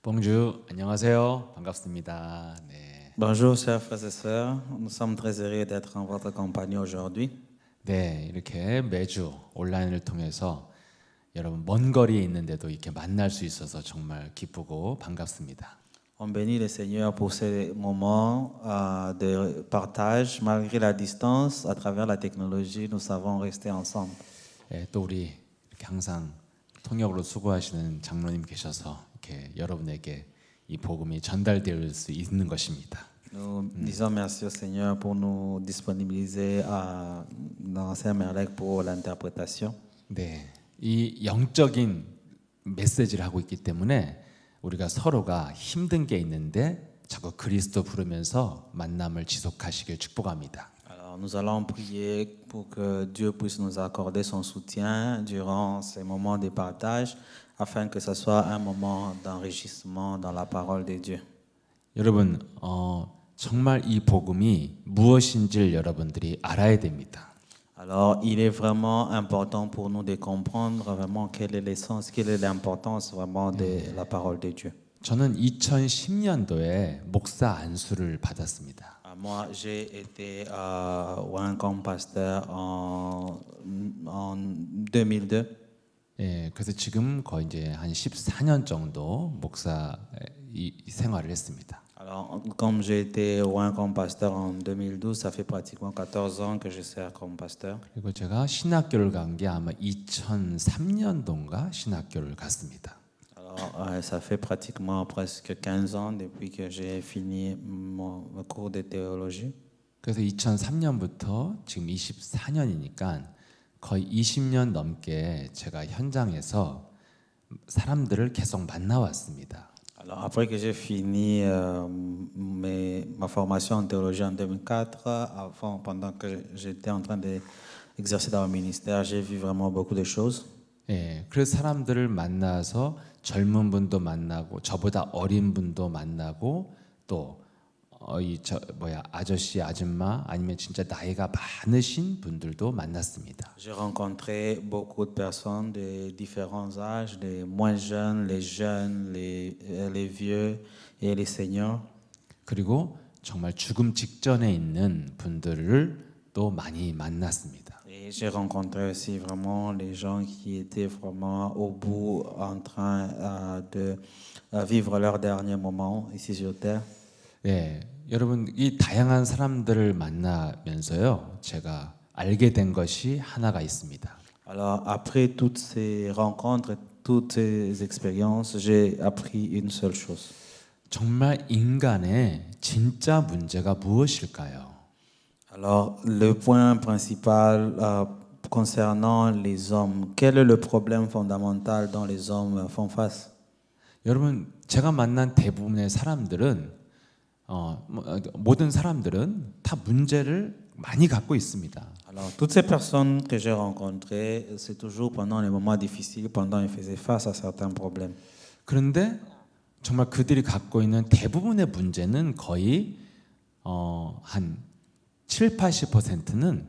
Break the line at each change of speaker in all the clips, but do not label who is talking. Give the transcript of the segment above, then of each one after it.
봉주 안녕하세요. 반갑습니다. 네.
Bonjour chers frères et sœurs, nous sommes très heureux d'être en votre compagnie aujourd'hui.
네, 이렇게 매주 온라인을 통해서 여러분 먼 거리에 있는데도 이렇게 만날 수 있어서 정말 기쁘고 반갑습니다.
On bénit le Seigneur pour ces moments de partage. Malgré la distance, à travers la technologie, nous savons rester ensemble.
예, 또 우리 이렇게 항상 통역으로 수고하시는 장로님 계셔서 이렇게 여러분에게 이 복음이 전달될 수 있는 것입니다.
Nous disons merci au Seigneur pour nous disponibiliser dans ces merveilles pour l'interprétation.
네, 이 영적인 메시지를 하고 있기 때문에 우리가 서로가 힘든 게 있는데 자꾸 그리스도 부르면서 만남을 지속하시길 축복합니다.
Alors, nous allons prier pour que Dieu puisse nous accorder son soutien durant ces moments de partage, afin que ce soit un moment d'enrichissement dans la parole de Dieu.
여러분, 정말 이 복음이 무엇인지를 여러분들이 알아야 됩니다.
Alors, il est vraiment important pour nous de comprendre vraiment quelle est l'essence, quelle est l'importance vraiment de la parole de Dieu.
저는 2010년도에 목사 안수를 받았습니다.
Moi, j'ai été un comme pasteur en 2002.
예, 그래서 지금 거의 이제 한 14년 정도 목사 이 생활을 했습니다.
Alors, comme j'ai été oint comme pasteur en 2012, ça fait pratiquement 14 ans que je sers comme pasteur.
그리고 제가 신학교를 간 게 아마 2003년도인가 신학교를 갔습니다.
Alors, ça fait pratiquement presque 15 ans depuis que j'ai fini mon cours de théologie.
그래서 2003년부터 지금 24년이니까 거의 20년 넘게 제가 현장에서 사람들을 계속 만나왔습니다.
Alors, après que j'ai fini ma formation en théologie en 2004, pendant que j'étais en train d'exercer dans le ministère, j'ai vu vraiment beaucoup de choses.
예, 그래서 사람들을 만나서 젊은 분도 만나고 저보다 어린 분도 만나고 또 아저씨 아줌마 아니면 진짜 나이가 많으신 분들도 만났습니다.
J'ai rencontré beaucoup de personnes de différents âges, les moins jeunes, les vieux et les seniors.
그리고 정말 죽음 직전에 있는 분들을 또 많이 만났습니다.
Et j'ai rencontré aussi vraiment les gens qui étaient vraiment au bout, en train de vivre leur dernier moment ici sur terre.
예, 여러분 이 다양한 사람들을 만나면서요, 제가 알게 된 것이 하나가 있습니다.
Alors après toutes ces rencontres, toutes ces expériences, j'ai appris une seule chose.
정말 인간의 진짜 문제가 무엇일까요?
Alors le point principal concernant les hommes, quel est le problème fondamental dont les hommes font face?
여러분 제가 만난 대부분의 사람들은 모든 사람들은 다 문제를 많이 갖고 있습니다.
Alors, toutes ces personnes que j'ai rencontrées, c'est toujours pendant les moments difficiles, pendant qu'ils faisaient face à certains problèmes.
그런데 정말 그들이 갖고 있는 대부분의 문제는 거의 한 7, 80%는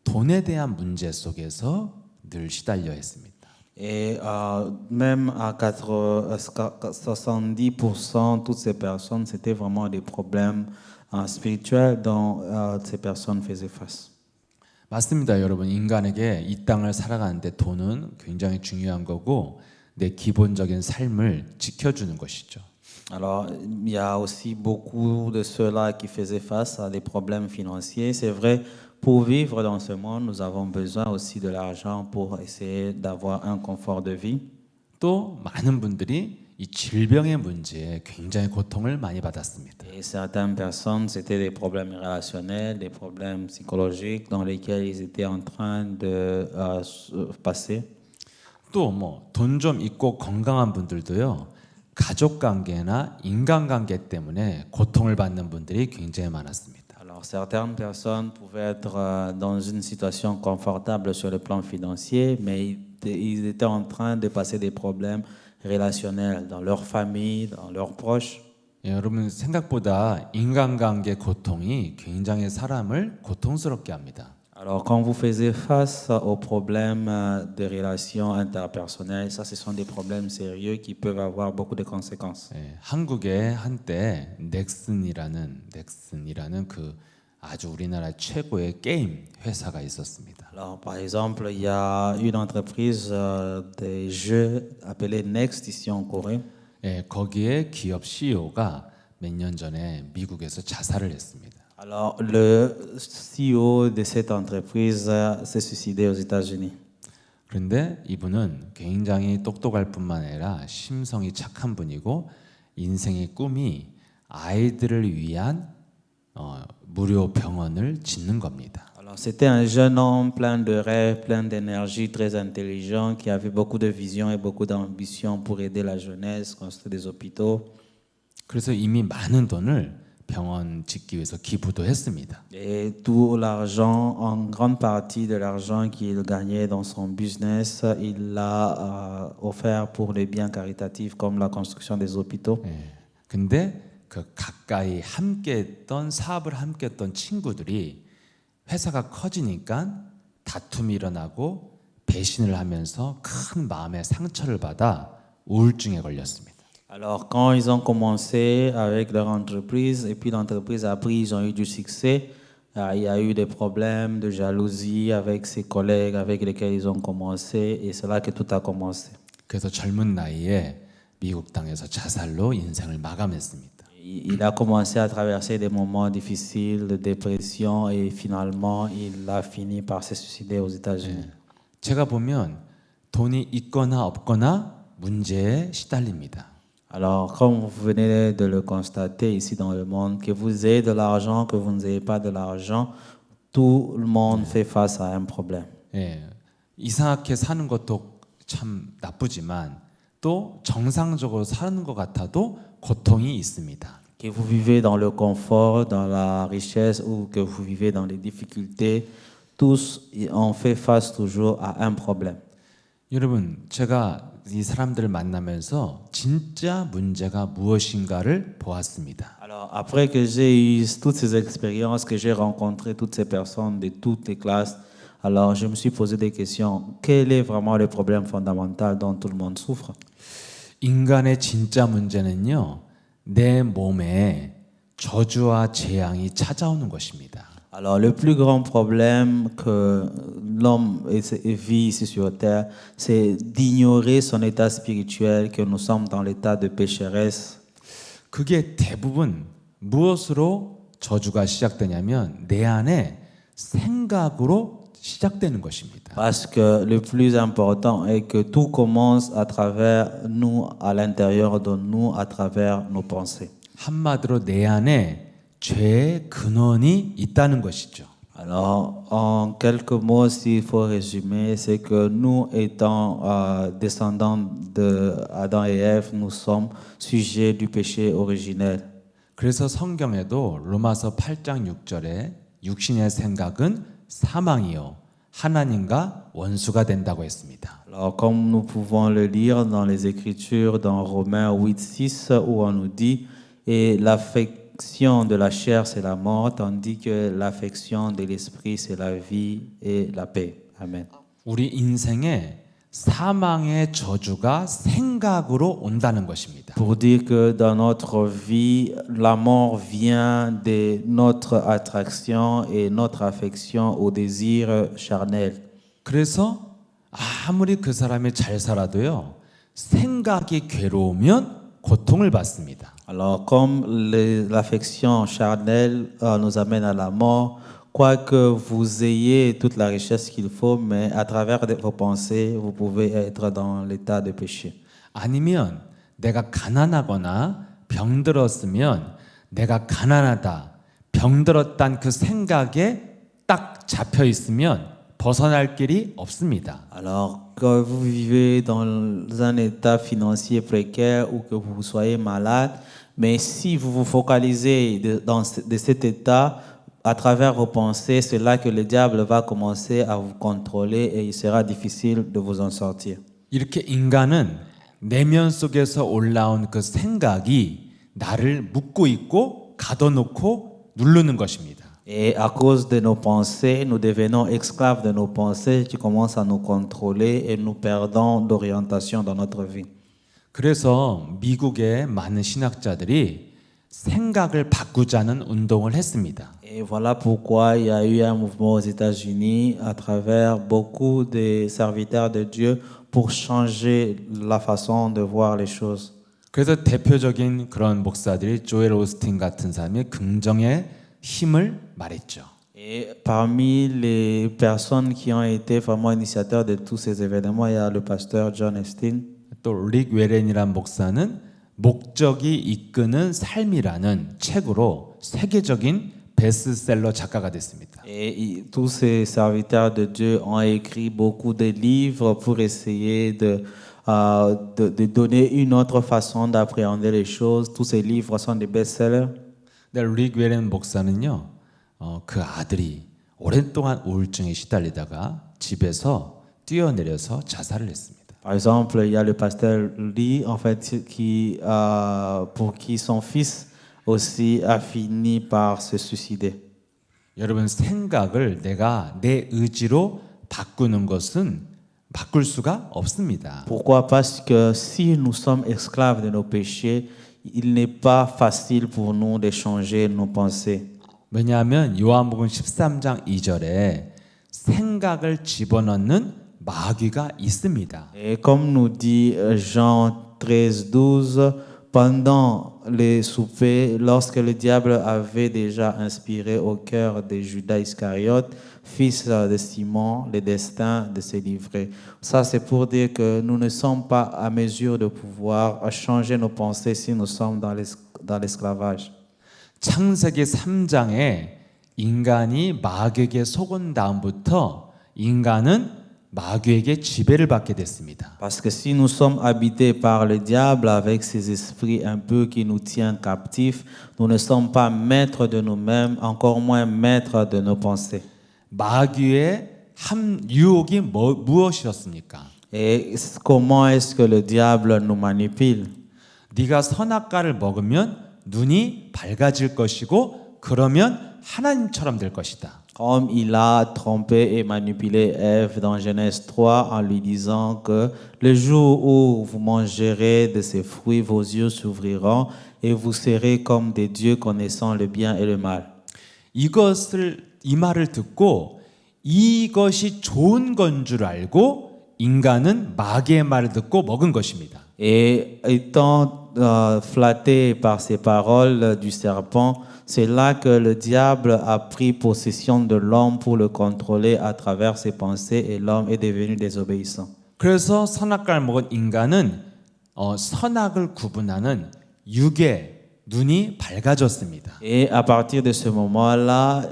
돈에 대한 문제 속에서 늘 시달려 했습니다.
Et même à 70%, toutes ces personnes, c'était vraiment des problèmes spirituels dont ces personnes faisaient face.
맞습니다, 여러분. 인간에게 이 땅을 살아가는데 돈은 굉장히 중요한 거고 내 기본적인 삶을 지켜주는 것이죠.
Alors, il y a aussi beaucoup de ceux-là qui faisaient face à des problèmes financiers. C'est vrai, pour vivre dans ce monde, nous avons besoin aussi de l'argent pour essayer d'avoir un confort de vie.
또 많은 분들이 이 질병의 문제에 굉장히 고통을 많이 받았습니다.
Et certaines personnes, c'était des problèmes relationnels, des problèmes psychologiques dans lesquels ils étaient en train de passer.
또 뭐 돈 좀 있고 건강한 분들도요, 가족 관계나 인간 관계 때문에 고통을 받는 분들이 굉장히 많았습니다.
Alors, certaines personnes pouvaient être dans une situation confortable sur le plan financier, mais ils étaient en train de passer des problèmes relationnels dans leur famille, dans leurs proches.
예, 여러분 생각보다 인간관계 고통이 굉장히 사람을 고통스럽게 합니다.
Alors, quand vous faisiez face aux problèmes des relations interpersonnelles, ça, ce sont des problèmes sérieux qui peuvent avoir beaucoup de conséquences.
예, 한국에 한때 넥슨이라는 그 아주 우리나라 최고의 게임 회사가 있었습니다.
Alors, par exemple, il y a une entreprise des jeux appelée Next ici en Corée.
예, 거기에 기업 CEO가 몇 년 전에 미국에서 자살을 했습니다.
Alors, le CEO de cette entreprise s'est suicidé aux États-Unis.
그런데 이분은 굉장히 똑똑할 뿐만 아니라 심성이 착한 분이고 인생의 꿈이 아이들을 위한 무료 병원을 짓는 겁니다.
Alors, c'était un jeune homme plein de rêves, plein d'énergie, très intelligent, qui avait beaucoup de vision et beaucoup d'ambition pour aider la jeunesse, construire des hôpitaux.
그래서 이미 많은 돈을 병원 짓기 위해서 기부도 했습니다.
Et tout l'argent, en grande partie de l'argent qu'il gagnait dans son business, il l'a offert pour les biens caritatifs comme la construction des hôpitaux.
예. 근데 그 가까이 함께했던 사업을 함께했던 친구들이 회사가 커지니까 다툼이 일어나고 배신을 하면서 큰 마음의 상처를 받아 우울증에 걸렸습니다.
Alors, quand ils ont commencé avec leur entreprise, et puis l'entreprise a pris, ils ont eu du succès, il y a eu des problèmes de jalousie avec ses collègues avec lesquels ils ont commencé, et c'est là que tout a commencé.
그래서 젊은 나이에 미국 땅에서 자살로 인생을 마감했습니다.
Il a commencé à traverser des moments difficiles de dépression, et finalement, il a fini par se suicider aux États-Unis.
제가 보면 돈이 있거나 없거나 문제에 시달립니다.
Alors, comme vous venez de le constater ici dans le monde, que vous ayez de l'argent, que vous n'ayez pas de l'argent, tout le monde fait face à un problème.
예, 이상하게 사는 것도 참 나쁘지만 또 정상적으로 사는 것 같아도 고통이 있습니다.
Que vous vivez dans le confort, dans la richesse ou que vous vivez dans les difficultés, tous on fait face toujours à un problème.
여러분, 제가 이 사람들을 만나면서 진짜 문제가 무엇인가를 보았습니다.
Alors, après que j'ai eu toutes ces expériences, que j'ai rencontré toutes ces personnes de toutes les classes, alors je me suis posé des questions. Quel est vraiment le problème fondamental dont tout le monde souffre?
인간의 진짜 문제는요, 내 몸에 저주와 재앙이 찾아오는 것입니다.
Alors, le plus grand problème que l'homme vit ici sur terre, c'est d'ignorer son état spirituel, que nous sommes dans l'état de pécheresse.
그게 대부분 무엇으로 저주가 시작되냐면 내 안에 생각으로 시작되는 것입니다.
Parce que le plus important est que tout commence à travers nous, à l'intérieur de nous, à travers nos pensées.
한마디로 내 안에 죄의 근원이 있다는 것이죠.
Alors, en quelques mots, s'il faut résumer, c'est que nous, étant descendants de Adam et Ève, nous sommes sujets du péché originel.
그래서 성경에도 로마서 8장 6절에 육신의 생각은 사망이요 하나님과 원수가 된다고 했습니다.
Alors, comme nous pouvons le lire dans les Écritures, dans Romains 8:6, où on nous dit et l'affection de la chair, c'est la mort, tandis que l'affection de l'esprit, c'est la vie et la paix. Amen.
우리 인생에 사망의 저주가 생각으로 온다는 것입니다.
Pour dire que dans notre vie, la mort vient de notre attraction et notre affection au désir charnel.
그래서 아무리 그 사람이 잘 살아도요, 생각이 괴로우면 고통을 받습니다.
Alors, comme l'affection charnelle nous amène à la mort, quoique vous ayez toute la richesse qu'il faut, mais à travers vos pensées, vous pouvez être dans l'état de péché.
아니면 내가 가난하거나 병들었으면 내가 가난하다, 병들었다는 그 생각에 딱 잡혀 있으면 벗어날 길이 없습니다.
Alors, que vous vivez dans un état financier précaire ou que vous soyez malade, mais si vous vous focalisez de cet état, à travers vos pensées, c'est là que le diable va commencer à vous contrôler et il sera difficile de vous en sortir.
이렇게 인간은 내면 속에서 올라온 그 생각이 나를 묶고 있고 가둬놓고 누르는 것입니다.
Et à cause de nos pensées, nous devenons esclaves de nos pensées qui commencent à nous contrôler et nous perdons d'orientation dans notre vie.
그래서 미국의 많은 신학자들이 생각을 바꾸자는 운동을 했습니다.
Et voilà pourquoi il y a eu un mouvement aux États-Unis à travers beaucoup de serviteurs de Dieu pour changer la façon de voir les choses.
그래서 대표적인 그런 목사들이 조엘 오스틴 같은 사람이 긍정의 힘을 말했죠.
Et parmi les personnes qui ont été vraiment initiateurs de tous ces événements, il y a le pasteur John Estin.
또 릭 웨렌이란 목사는 목적이 이끄는 삶이라는 책으로 세계적인 베스트셀러 작가가 됐습니다.
Et tous ces serviteurs de Dieu ont écrit beaucoup de livres pour essayer de donner une autre façon d'appréhender les choses. Tous ces livres sont des best-sellers.
릭 웨렌 목사는요, 그 아들이 오랫동안 우울증에 시달리다가 집에서 뛰어내려서 자살을 했습니다.
Par exemple, il y a le pasteur Lee, en fait, pour qui son fils aussi a fini par se suicider.
여러분, 생각을 내가 내 의지로 바꾸는 것은 바꿀 수가 없습니다.
Pourquoi? Parce que si nous sommes esclaves de nos péchés, il n'est pas facile pour nous de changer nos pensées.
왜냐하면 요한복음 13장 2절에 생각을 집어넣는 마귀가 있습니다.
Et comme nous dit Jean 13:12, pendant les soupers, lorsque le diable avait déjà inspiré au cœur de Judas Iscariote, fils de Simon, le destin de se livrer. Ça, c'est pour dire que nous ne sommes pas à mesure de pouvoir changer nos pensées si nous sommes dans l'esclavage.
창세기 3장에 인간이 마귀에게 속은 다음부터 인간은 마귀에게 지배를 받게 됐습니다.
Parce que si nous sommes habités par le diable avec ses esprits un peu qui nous tiennent captifs, nous ne sommes pas maîtres de nous-mêmes, encore moins maîtres de nos pensées.
마귀의 유혹이 무엇이었습니까?
Et comment est-ce que le diable nous manipule?
네가 선악과를 먹으면 눈이 밝아질 것이고 그러면 하나님처럼 될 것이다.
Comme il a trompé et manipulé Ève dans Genèse 3 en lui disant que le jour où vous mangerez de ces fruits, vos yeux s'ouvriront et vous serez comme des dieux connaissant le bien et le mal.
이 말을 듣고 이것이 좋은 건 줄 알고 인간은 마귀의 말을 듣고 먹은 것입니다.
Et étant flatté par ces paroles du serpent, c'est là que le diable a pris possession de l'homme pour le contrôler à travers ses pensées et l'homme est devenu désobéissant.
그래서 선악과를 먹은 인간은 선악을 구분하는 육의 눈이 밝아졌습니다.
Et à partir de ce moment-là,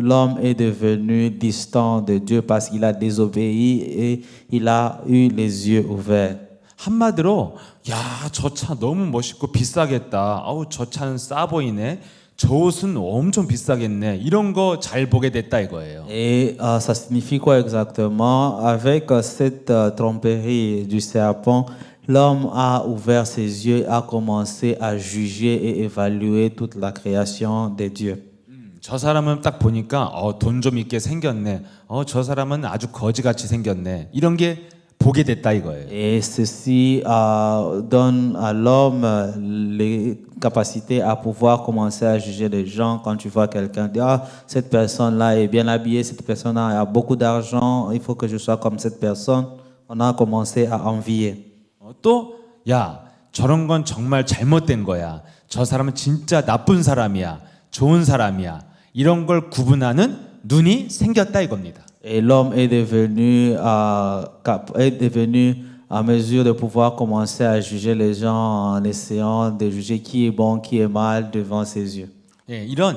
l'homme est devenu distant de Dieu parce qu'il a désobéi et il a eu les yeux ouverts.
한마디로 야, 저 차 너무 멋있고 비싸겠다. 아우, 저 차는 싸 보이네. 저 옷은 엄청 비싸겠네. 이런 거 잘 보게 됐다 이거예요.
Et ça signifie quoi exactement? Avec cette tromperie du serpent, l'homme a ouvert ses yeux, a commencé à juger et évaluer toute la création de Dieu.
저 사람은 딱 보니까 돈 좀 있게 생겼네. 저 사람은 아주 거지같이 생겼네. 이런 게 보게 됐다 이거예요.
Et ceci donne à l'homme les capacités à pouvoir commencer à juger les gens. Quand tu vois quelqu'un dire cette personne-là est bien habillée, cette personne-là a beaucoup d'argent, il faut que je sois comme cette personne. On a commencé à envier.
또 야, 저런 건 정말 잘못된 거야. 저 사람은 진짜 나쁜 사람이야. 좋은 사람이야. 이런 걸 구분하는 눈이 생겼다 이겁니다.
Et l'homme est devenu à mesure de pouvoir commencer à juger les gens en essayant de juger qui est bon, qui est mal devant ses yeux.
예, 이런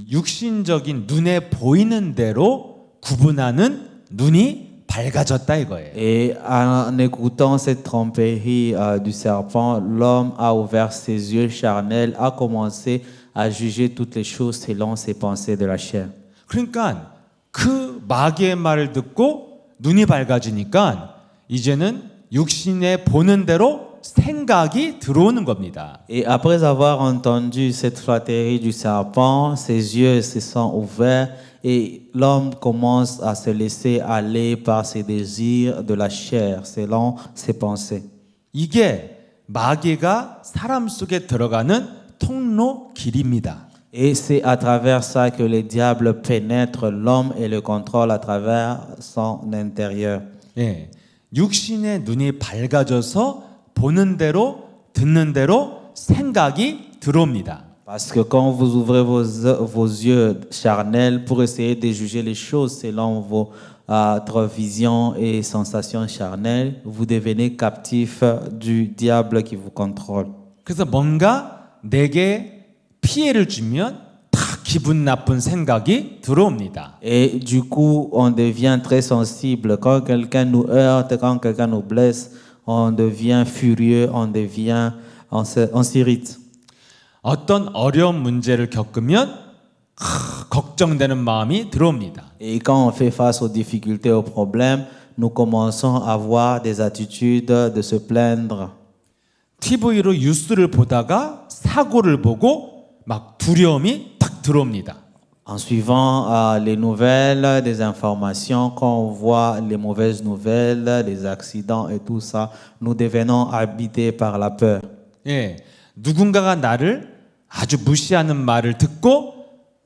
육신적인 눈에 보이는 대로 구분하는 눈이 밝아졌다 이거예요.
Et en écoutant cette tromperie du serpent, l'homme a ouvert ses yeux charnels, a commencé à juger toutes les choses selon ses pensées de la chair.
그러니까 그 마귀의 말을 듣고 눈이 밝아지니까 이제는 육신에 보는 대로 생각이 들어오는 겁니다.
Et après avoir entendu cette flatterie du serpent, ses yeux se sont ouverts et l'homme commence à se laisser aller par ses désirs de la chair, selon ses pensées.
이게 마귀가 사람 속에 들어가는 통로 길입니다.
Et c'est à travers ça que le diable pénètre l'homme et le contrôle à travers son intérieur.
예, 육신의 눈이 밝아져서 보는 대로 듣는 대로 생각이 들어옵니다.
Parce que quand vous ouvrez vos yeux charnels pour essayer de juger les choses selon votre vision et sensations charnelles, vous devenez captif du diable qui vous contrôle.
그래서 뭔가 내게 피해를 주면 딱 기분 나쁜 생각이 들어옵니다.
Et du coup, on devient très sensible. Quand quelqu'un nous heurte, quand quelqu'un nous blesse, on devient furieux, on s'irrite.
어떤 어려운 문제를 겪으면 걱정되는 마음이 들어옵니다.
Et quand on fait face aux difficultés, aux problèmes, nous commençons à avoir des attitudes de se plaindre.
TV로 뉴스를 보다가 사고를 보고 막 두려움이 딱 들어옵니다.
En suivant les nouvelles, des informations, quand on voit les mauvaises nouvelles, les accidents et tout ça, nous devenons habités par la peur.
예, 누군가가 나를 아주 무시하는 말을 듣고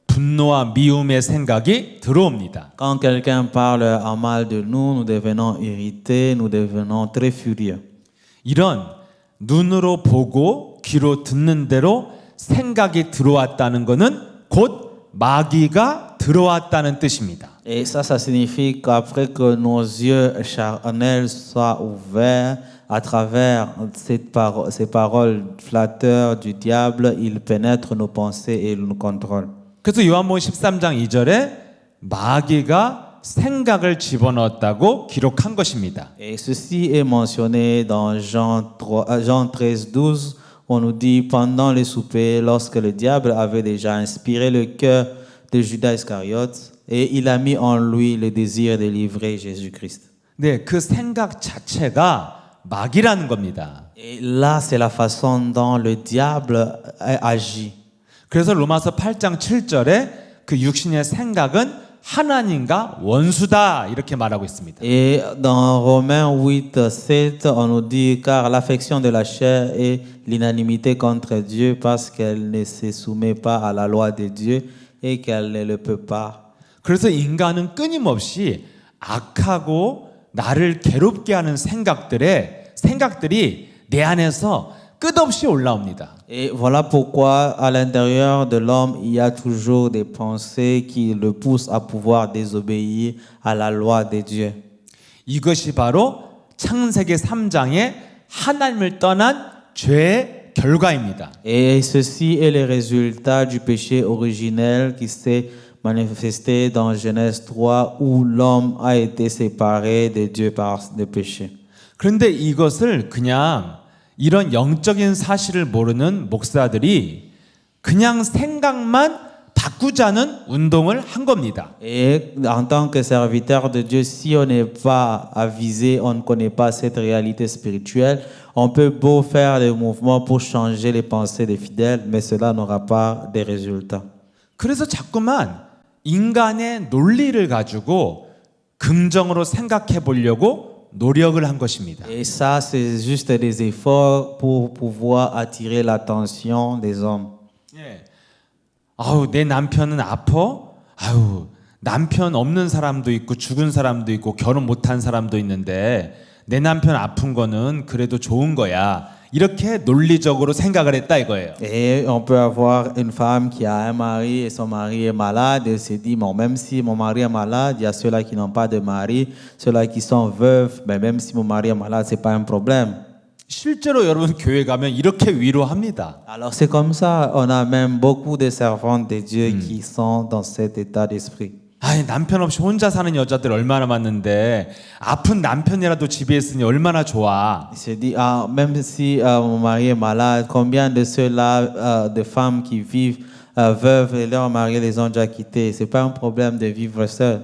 분노와 미움의 생각이 들어옵니다.
Quand quelqu'un parle en mal de nous, nous devenons irrités, nous devenons très furieux.
이런 눈으로 보고 귀로 듣는 대로 생각이 들어왔다는 것은 곧 마귀가 들어왔다는 뜻입니다.
Et ça signifie qu'après que nos yeux charnels soient ouverts à travers ces paroles flatteurs du diable, il pénètre nos pensées et nous contrôle.
그래서 요한복음 13장 2절에 마귀가 생각을 집어넣었다고 기록한 것입니다.
Et ceci est mentionné dans Jean 13, 12. On nous dit, pendant le souper, lorsque le diable avait déjà inspiré le cœur de Judas Iscariote, et il a mis en lui le désir de livrer Jésus-Christ.
네, 그 생각 자체가 마귀라는 겁니다.
Et là, c'est la façon dont le diable agit.
그래서 로마서 8장 7절에 그 육신의 생각은 하나님과 원수다 이렇게 말하고 있습니다.
Et dans Romains 8, 7, on nous dit, car l'affection de la chair est l'unanimité contre Dieu parce qu'elle ne se soumet pas à la loi de Dieu et qu'elle ne le peut pas.
그래서 인간은 끊임없이 악하고 나를 괴롭게 하는 생각들이 내 안에서 끝없이 올라옵니다.
Et voilà pourquoi à l'intérieur de l'homme, il y a toujours des pensées qui le poussent à pouvoir désobéir à la loi de Dieu.
이것이 바로 창세기 3장에 하나님을 떠난 죄의 결과입니다.
Et ceci est le résultat du péché originel qui s'est manifesté dans Genèse 3 où l'homme a été séparé de Dieu par le péché.
그런데 이것을 그냥 이런 영적인 사실을 모르는 목사들이 그냥 생각만 바꾸자는 운동을 한 겁니다.
Et en tant que serviteur de Dieu, si on n'est pas avisé, on ne connaît pas cette réalité spirituelle, on peut beau faire des mouvements pour changer les pensées des fidèles, mais cela n'aura pas de résultats.
그래서 자꾸만 인간의 논리를 가지고 긍정으로 생각해 보려고 노력을 한 것입니다.
Et ça, c'est juste des efforts pour pouvoir attirer l'attention des hommes.
예. 아우 내 남편은 아파? 아우 남편 없는 사람도 있고 죽은 사람도 있고 결혼 못한 사람도 있는데 내 남편 아픈 거는 그래도 좋은 거야. 이렇게 논리적으로 생각을 했다 이거예요.
Et on peut avoir une femme qui a un mari et son mari est malade et se dit, bon, même si mon mari est malade, il y a ceux-là qui n'ont pas de mari, ceux-là qui sont veufs, mais même si mon mari est malade, c'est pas un problème.
실제로 여러분 교회 가면 이렇게 위로합니다.
Alors c'est comme ça, on a même beaucoup de servantes de Dieu qui sont dans cet état d'esprit.
아니 남편 없이 혼자 사는 여자들 얼마나 많은데 아픈 남편이라도 집에 있으니 얼마나 좋아.
Il se dit, ah, même si mon mari est malade, combien de ceux-là, de femmes qui vivent veuves et leurs maris les ont déjà quittés, c'est pas un problème de vivre seul.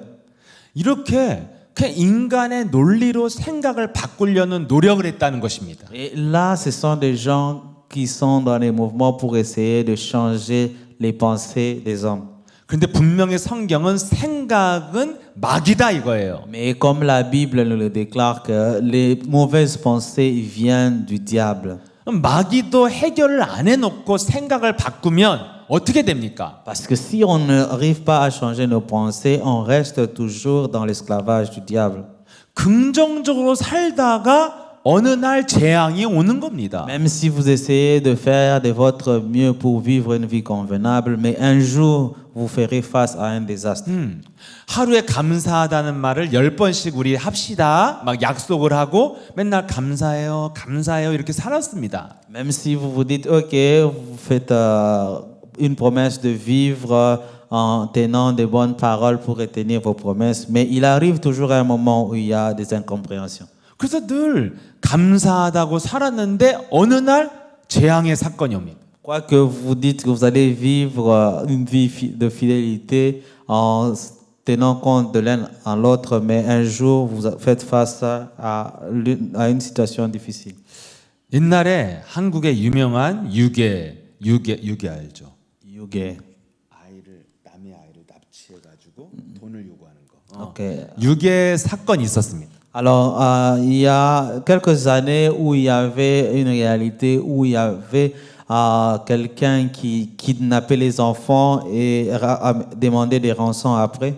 이렇게 그냥 인간의 논리로 생각을 바꾸려는 노력을 했다는 것입니다.
Et là, ce sont des gens qui sont dans les mouvements pour essayer de changer les pensées des hommes.
그런데 분명히 성경은 생각은 마귀다 이거예요.
Mais comme la Bible nous le déclare que les mauvaises pensées viennent du diable.
마귀도 해결을 안 해놓고 생각을 바꾸면 어떻게 됩니까?
Parce que si on n'arrive pas à changer nos pensées, on reste toujours dans l'esclavage du diable.
긍정적으로 살다가 어느 날 재앙이 오는 겁니다.
Même si vous essayez de faire de votre mieux pour vivre une vie convenable, mais un jour, vous ferez face à un désastre.
하루에 감사하다는 말을 10번씩 우리 합시다. 막 약속을 하고 맨날 감사해요, 감사해요 이렇게 살았습니다.
Même si vous vous dites, OK, vous faites une promesse de vivre en tenant de bonnes paroles pour retenir vos promesses, mais il arrive toujours un moment où il y a des incompréhensions.
그래서 늘 감사하다고 살았는데 어느 날 재앙의 사건이 옵니다.
Quoi que vous dites que vous allez vivre une vie de fidélité en tenant compte de l'un à l'autre, mais un jour vous faites face à une situation difficile.
옛날에 한국의 유명한 유괴 알죠?
Yuge.
남의 아이를 납치해가지고 돈을 요구하는 거.
OK.
유괴 사건이 있었습니다.
Alors, il y a quelques années où il y avait une réalité où il y avait quelqu'un qui kidnappait les enfants et demandait des rançons après.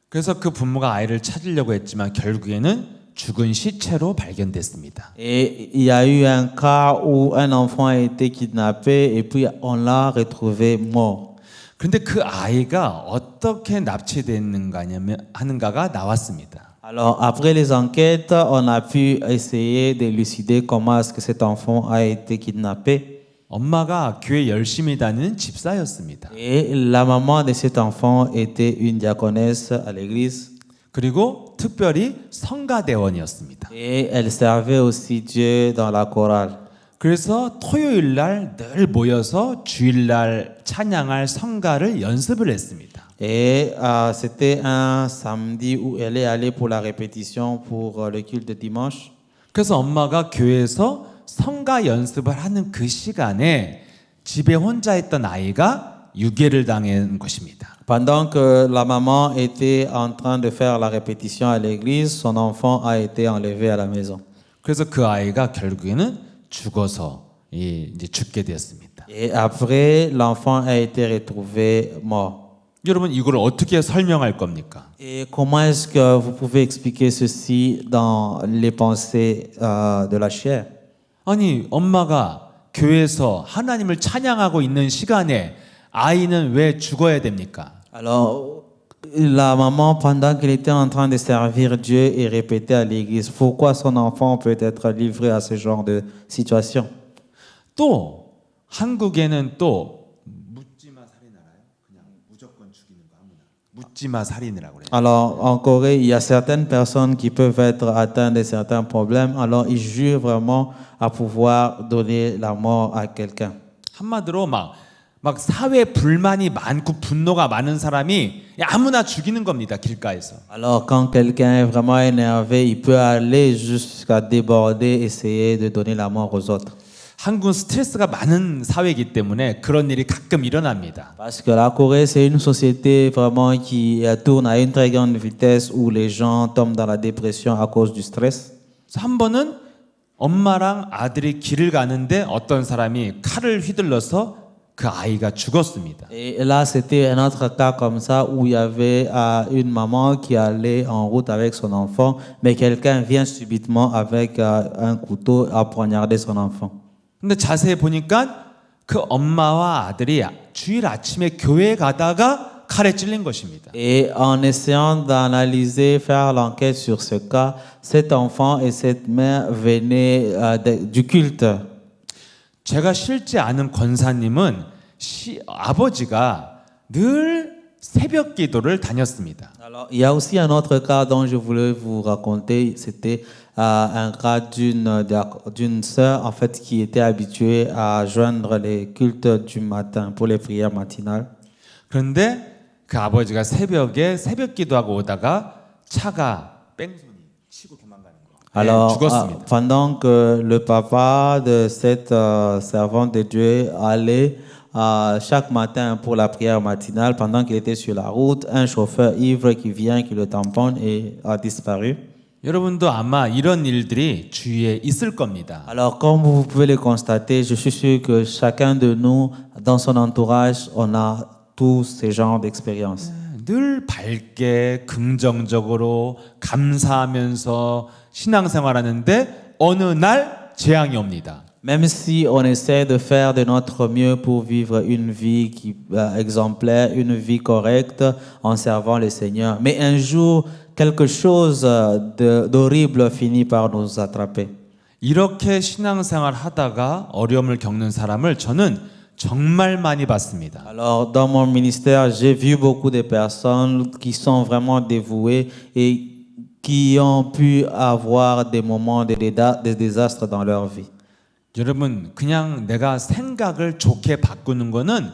그래서 그 부모가 아이를 찾으려고 했지만 결국에는 죽은 시체로 발견됐습니다.
Et il y a eu un cas où un enfant a été kidnappé et puis on l'a retrouvé mort.
그런데 그 아이가 어떻게 납치됐는가 하는가가 나왔습니다.
Alors, après les enquêtes, on a pu essayer d'élucider comment est-ce que cet enfant a été kidnappé.
엄마가 교회 열심히 다니는 집사였습니다.
Et la maman de cet enfant était une diaconesse à l'église.
그리고 특별히 성가대원이었습니다.
Et elle servait aussi Dieu dans la chorale.
그래서 토요일 날 늘 모여서 주일 날 찬양할 성가를 연습을 했습니다.
Et c'était un samedi où elle est allée pour la répétition pour le culte de dimanche.
그래서 엄마가 교회에서 성가 연습을 하는 그 시간에 집에 혼자 있던 아이가 유괴를 당한 것입니다.
Pendant que la maman était en train de faire la répétition à l'église, son enfant a été enlevé à la maison.
그래서 그 아이가 결국에는 죽어서 이제 죽게 되었습니다.
Et après, l'enfant a été retrouvé mort.
여러분 이걸 어떻게 설명할 겁니까?
Et comment est-ce que vous pouvez expliquer ceci dans les pensées de la chair?
아니 엄마가 교회에서 하나님을 찬양하고 있는 시간에 아이는 왜 죽어야 됩니까?
Alors, la maman, pendant qu'elle était en train de servir Dieu et répéter à l'église, pourquoi son enfant peut être livré à ce genre de situation?
또 한국에는 또 묻지마 살인하나요? 그냥 무조건 죽이는 거 아무나 묻지마 살인이라고 그래요.
Alors, en Corée, il y a certaines personnes qui peuvent être atteintes de certains problèmes. Alors, ils jurent vraiment à pouvoir donner la mort à quelqu'un.
한마디로 막 사회 불만이 많고 분노가 많은 사람이 아무나 죽이는 겁니다. 길가에서.
Alors, quand quelqu'un est vraiment énervé, il peut aller jusqu'à déborder, essayer de donner la mort aux autres.
한국은 스트레스가 많은 사회이기 때문에 그런 일이 가끔 일어납니다.
Parce que la Corée, c'est une société vraiment qui tourne à une très grande vitesse où les gens tombent dans la dépression à cause du stress.
그래서 한 번은 엄마랑 아들이 길을 가는데 어떤 사람이 칼을 휘둘러서 그 아이가 죽었습니다.
Et là, c'était un autre cas comme ça où il y avait une maman qui allait en route avec son enfant, mais quelqu'un vient subitement avec un couteau à poignarder son enfant.
근데 자세히 보니까 그 엄마와 아들이 주일 아침에 교회에 가다가 칼에 찔린 것입니다.
Et en essayant d'analyser, faire l'enquête sur ce cas, cet enfant et cette mère venaient du culte.
제가 실제 아는 권사님은 아버지가 늘 새벽 기도를 다녔습니다.
Alors, il y a aussi un autre cas dont je voulais vous raconter. C'était un cas d'une sœur en fait qui était habituée à joindre les cultes du matin pour les prières matinales.
그런데 그 아버지가 새벽에 새벽 기도하고 오다가 차가 뺑소니 치고 도망가는 거.
Alors,
죽었습니다.
pendant que le papa de cette servante de Dieu allait chaque matin pour la prière matinale, pendant qu'il était sur la route, un chauffeur ivre qui vient, qui le tamponne et a disparu.
여러분도 아마 이런 일들이 주위에 있을 겁니다.
Alors, comme vous pouvez le constater, je suis sûr que chacun de nous, dans son entourage, on a tous ces genres d'expériences.
늘 밝게 긍정적으로 감사하면서 신앙생활하는데 어느 날 재앙이 옵니다.
Même si on essaie de faire de notre mieux pour vivre une vie exemplaire, une vie correcte en servant le Seigneur, mais un jour, quelque chose d'horrible finit par nous attraper.
이렇게 신앙생활 하다가 어려움을 겪는 사람을 저는 정말 많이 봤습니다.
Alors, dans mon ministère, j'ai vu beaucoup de personnes qui sont vraiment dévouées et qui ont pu avoir des moments de désastre dans leur vie.
여러분, 그냥 내가 생각을 좋게 바꾸는 거는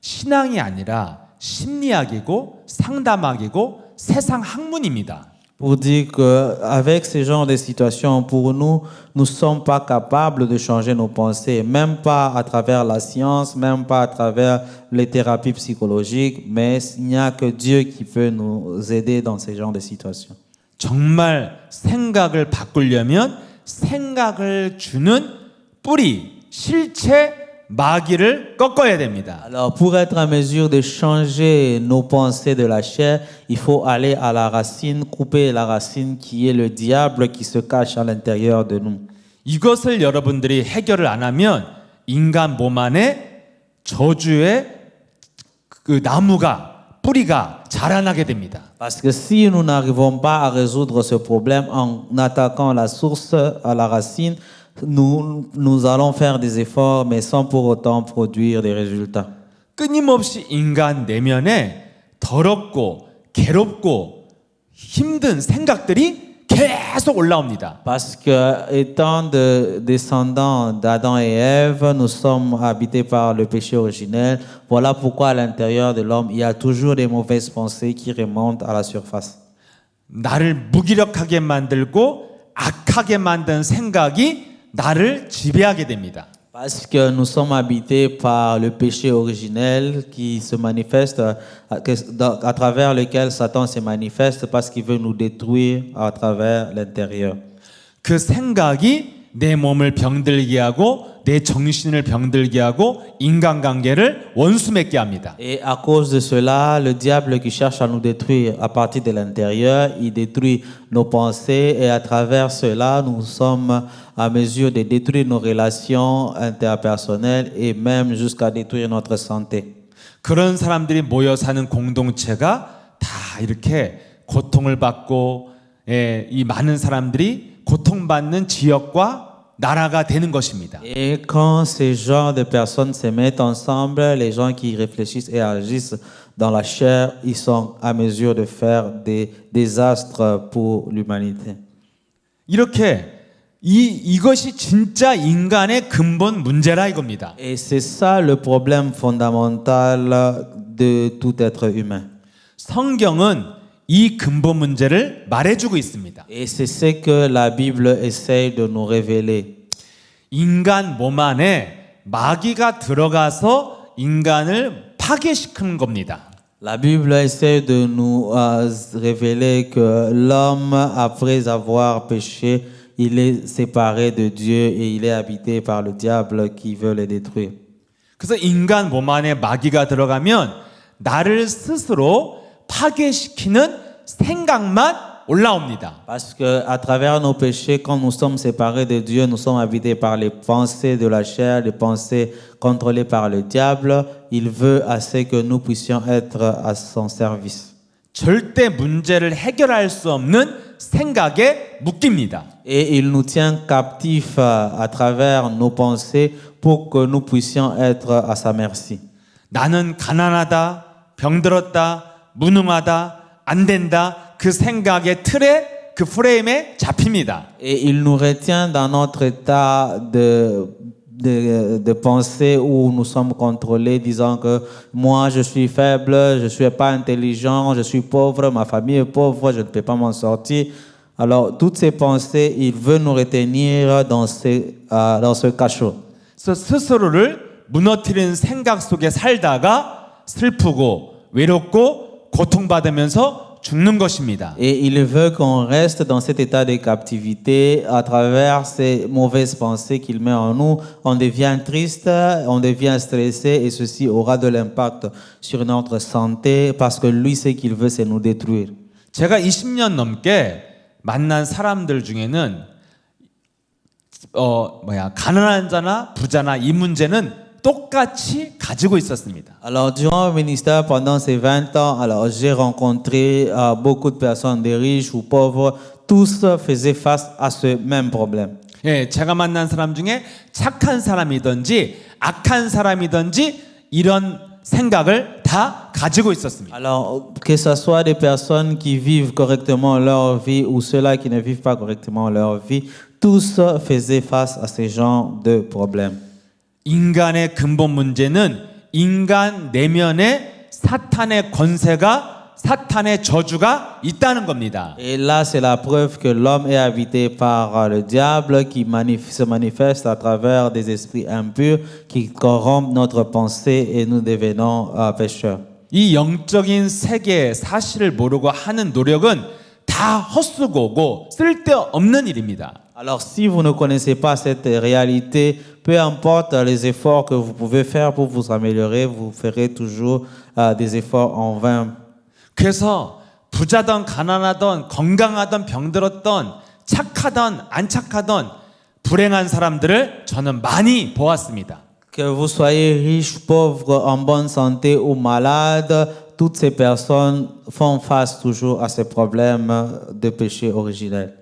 신앙이 아니라 심리학이고 상담학이고 세상 학문입니다.
Pour dire qu'avec ce genre de situation, pour nous, nous ne sommes pas capables de changer nos pensées, même pas à travers la science, même pas à travers les thérapies psychologiques, mais il n'y a que Dieu qui peut nous aider dans ce genre de situation.
정말 생각을 바꾸려면 생각을 주는 뿌리, 실체, 마귀를 꺾어야 됩니다.
Alors, pour être en mesure de changer nos pensées de la chair, il faut aller à la racine, couper la racine qui est le diable qui se cache à l'intérieur de nous.
이것을 여러분들이 해결을 안 하면 인간 몸 안에 저주의 그 나무가 뿌리가 자라나게 됩니다.
Parce que si nous n'arrivons pas à résoudre ce problème en attaquant la source à la racine, nous allons faire des efforts, mais sans pour autant produire des résultats.
끊임없이 인간 내면에 더럽고 괴롭고 힘든 생각들이 계속 올라옵니다.
Parce que, étant descendants d'Adam et Ève, nous sommes habités par le péché originel. Voilà pourquoi à l'intérieur de l'homme, il y a toujours des mauvaises pensées qui remontent à la surface.
나를 무기력하게 만들고 악하게 만든 생각이 나를 지배하게 됩니다.
Parce que nous sommes habités par le péché originel qui se manifeste, à travers lequel Satan se manifeste parce qu'il veut nous détruire à travers l'intérieur.
그 생각이 내 몸을 병들게 하고 내 정신을 병들게 하고 인간관계를 원수 맺게 합니다.
Et à cause de cela, le diable qui cherche à nous détruire à partir de l'intérieur, il détruit nos pensées et à travers cela, nous sommes à mesure de détruire nos relations interpersonnelles et même jusqu'à détruire notre santé.
그런 사람들이 모여 사는 공동체가 다 이렇게 고통을 받고 이 많은 사람들이 고통받는 지역과 나라가 되는 것입니다.
Et quand ces genres de personnes se mettent ensemble, les gens qui réfléchissent et agissent dans la chair, ils sont à mesure de faire des désastres pour l'humanité.
이렇게 이것이 진짜 인간의 근본 문제라 이겁니다.
Et c'est ça le problème fondamental de tout être humain.
성경은 이 근본 문제를 말해주고 있습니다.
Et c'est ce que la Bible essaye de nous révéler.
인간 몸 안에 마귀가 들어가서 인간을 파괴시키는 겁니다.
La Bible essaie de nous révéler que l'homme, après avoir péché, il est séparé de Dieu et il est habité par le diable qui veut le détruire.
그래서 인간 몸 안에 마귀가 들어가면 나를 스스로 파괴시키는 생각만 올라옵니다.
Parce que à travers nos péchés, quand nous sommes séparés de Dieu, nous sommes habités par les pensées de la chair, les pensées contrôlées par le diable. Il veut assez que nous puissions être à son service.
절대 문제를 해결할 수 없는 생각에 묶입니다.
Et il nous tient captifs à travers nos pensées pour que nous puissions être à sa merci.
나는 가난하다, 병들었다, 무능하다, 안 된다. 그 생각의 틀에 그 프레임에 잡힙니다.
Et il nous retient dans notre état de pensée où nous sommes contrôlés, disant que moi je suis faible, je ne suis pas intelligent, je suis pauvre, ma famille est pauvre, je ne peux pas m'en sortir. Alors, toutes ces pensées, il veut nous retenir dans ce cachot.
그래서 스스로를 무너뜨리는 생각 속에 살다가 슬프고 외롭고 고통받으면서 죽는 것입니다.
Et il veut qu'on reste dans cet état de captivité à travers ces mauvaises pensées qu'il met en nous. On devient triste, on devient stressé et ceci aura de l'impact sur notre santé parce que lui, ce qu'il veut, c'est nous détruire.
제가 20년 넘게 만난 사람들 중에는 가난한 자나 부자나 이 문제는 똑같이 가지고 있었습니다.
Alors, durant le ministère, pendant ces 20 ans, alors j'ai rencontré beaucoup de personnes, des riches ou pauvres, tous faisaient face à ce même problème.
예, 제가 만난 사람 중에 착한 사람이든지 악한 사람이든지 이런 생각을 다 가지고 있었습니다.
Alors, que ce soit des personnes qui vivent correctement leur vie ou ceux-là qui ne vivent pas correctement leur vie, tous faisaient face à ces genres de problèmes.
인간의 근본 문제는 인간 내면에 사탄의 권세가 사탄의 저주가 있다는 겁니다.
Et là, c'est la preuve que l'homme est habité par le diable qui se manifeste à travers des esprits impurs qui corrompent notre pensée et nous devenons pécheurs.
이 영적인 세계의 사실을 모르고 하는 노력은 다 헛수고고 쓸데없는 일입니다.
Alors, si vous ne connaissez pas cette réalité, peu importe les efforts que vous pouvez faire pour vous améliorer, vous ferez toujours des efforts en vain.
그래서 부자든 가난하든 건강하든 병들었던 착하든 안 착하든 불행한 사람들을 저는 많이 보았습니다.
Que vous soyez riche, pauvre, en bonne santé ou malade, toutes ces personnes font face toujours à ces problèmes de péché originel.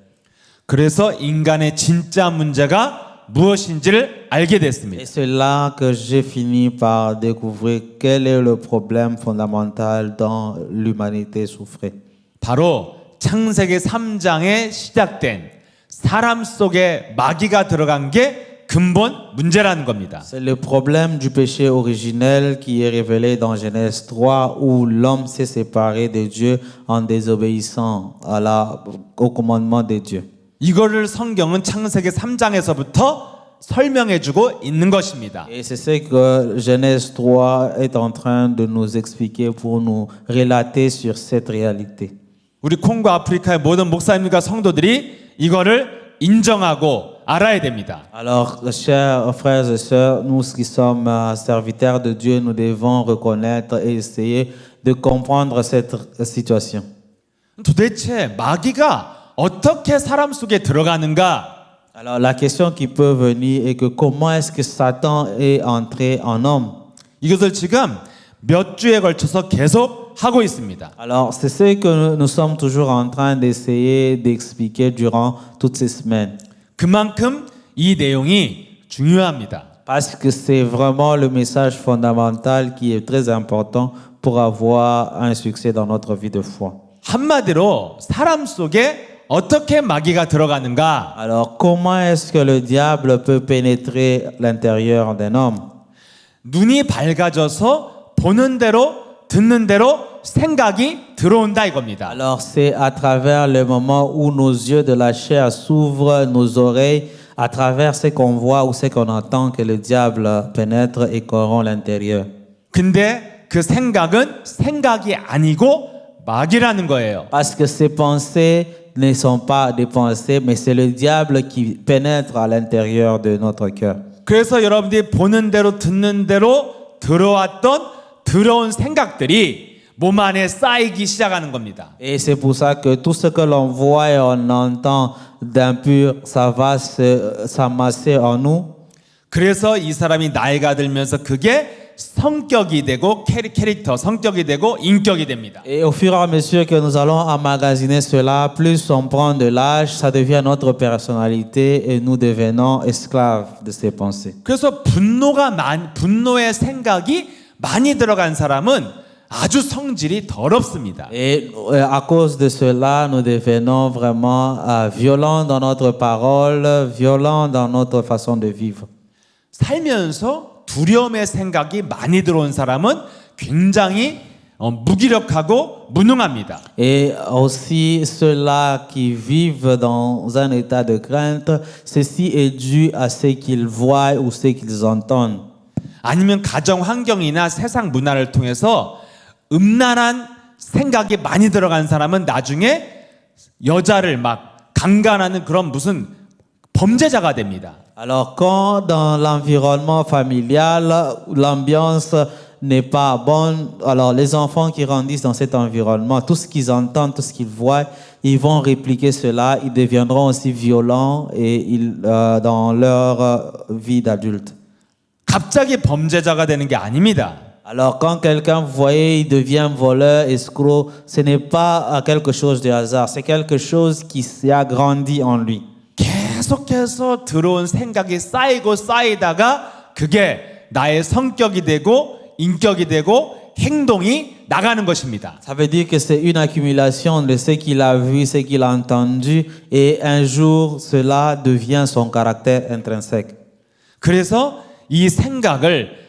그래서 인간의 진짜 문제가 무엇인지를 알게 됐습니다.
Et c'est là que j'ai fini par découvrir quel est le problème fondamental dont l'humanité souffrait.
바로 창세기 3장에 시작된 사람 속에 마귀가 들어간 게 근본 문제라는 겁니다.
C'est le problème du péché originel qui est révélé dans Genèse 3 où l'homme s'est séparé de Dieu en désobéissant au commandement de Dieu.
이거를 성경은 창세기 3장에서부터 설명해주고 있는 것입니다.
Et c'est ce que Genèse 3 est en train de nous expliquer pour nous relater sur cette réalité.
우리 콩고 아프리카의 모든 목사님과 성도들이 이거를 인정하고 알아야 됩니다.
Alors, chers frères et sœurs, nous qui sommes serviteurs de Dieu, nous devons reconnaître et essayer de comprendre cette situation.
도대체 마귀가 어떻게 사람 속에 들어가는가?
Alors, la question qui peut venir est que comment est-ce que Satan est entré en homme?
이것을 지금 몇 주에 걸쳐서 계속 하고 있습니다.
Alors, c'est ce que nous sommes toujours en train d'essayer d'expliquer durant toutes ces semaines.
그만큼 이 내용이 중요합니다.
Parce que c'est vraiment le message fondamental qui est très important pour avoir un succès dans notre vie de foi.
한마디로 사람 속에 어떻게 마귀가 들어가는가?
Alors, comment est-ce que le diable peut pénétrer l'intérieur d'un homme?
눈이 밝아져서 보는 대로 듣는 대로 생각이 들어온다 이겁니다.
Alors, c'est à travers le moment où nos yeux de la chair s'ouvrent, nos oreilles, à travers ce qu'on voit ou ce qu'on entend que le diable pénètre et corrompt l'intérieur.
근데 그 생각은 생각이 아니고 마귀라는 거예요.
Parce que ces pensées ne sont pas des pensées, mais c'est le diable qui pénètre à l'intérieur de notre cœur.
그래서 여러분들이 보는 대로 듣는 대로 들어왔던 더러운 생각들이 몸 안에 쌓이기 시작하는 겁니다.
Et c'est pour ça que tout ce que l'on voit et on entend d'impur, ça va s'amasser en nous.
그래서 이 사람이 나이가 들면서 그게 성격이 되고 캐릭터, 성격이 되고 인격이 됩니다.
Et au fur et à mesure que nous allons emmagasiner cela, plus on prend de l'âge, ça devient notre personnalité et nous devenons esclaves de ces pensées.
그래서 분노의 생각이 많이 들어간 사람은 아주 성질이 더럽습니다.
Et à cause de cela, nous devenons vraiment violents dans notre parole, violents dans notre façon de vivre.
살면서 두려움의 생각이 많이 들어온 사람은 굉장히 무기력하고 무능합니다.
Et aussi ceux-là qui vivent dans un état de crainte, ceci est dû à ce qu'ils voient ou ce qu'ils entendent.
아니면 가정 환경이나 세상 문화를 통해서 음란한 생각이 많이 들어간 사람은 나중에 여자를 막 강간하는 그런 무슨 범죄자가 됩니다.
Alors quand dans l'environnement familial, l'ambiance n'est pas bonne, alors les enfants qui grandissent dans cet environnement, tout ce qu'ils entendent, tout ce qu'ils voient, ils vont répliquer cela, ils deviendront aussi violents et dans leur vie d'adulte.
갑자기 범죄자가 되는 게 아닙니다.
Alors quand quelqu'un, vous voyez, il devient voleur, escroc, ce n'est pas quelque chose de hasard, c'est quelque chose qui a grandi en lui.
계속해서 들어온 생각이 쌓이다가 그게 나의 성격이 되고 인격이 되고 행동이 나가는 것입니다.
Ça veut dire que c'est une accumulation de ce qu'il a vu, ce qu'il a entendu, et un jour, cela devient son caractère intrinsèque.
그래서 이 생각을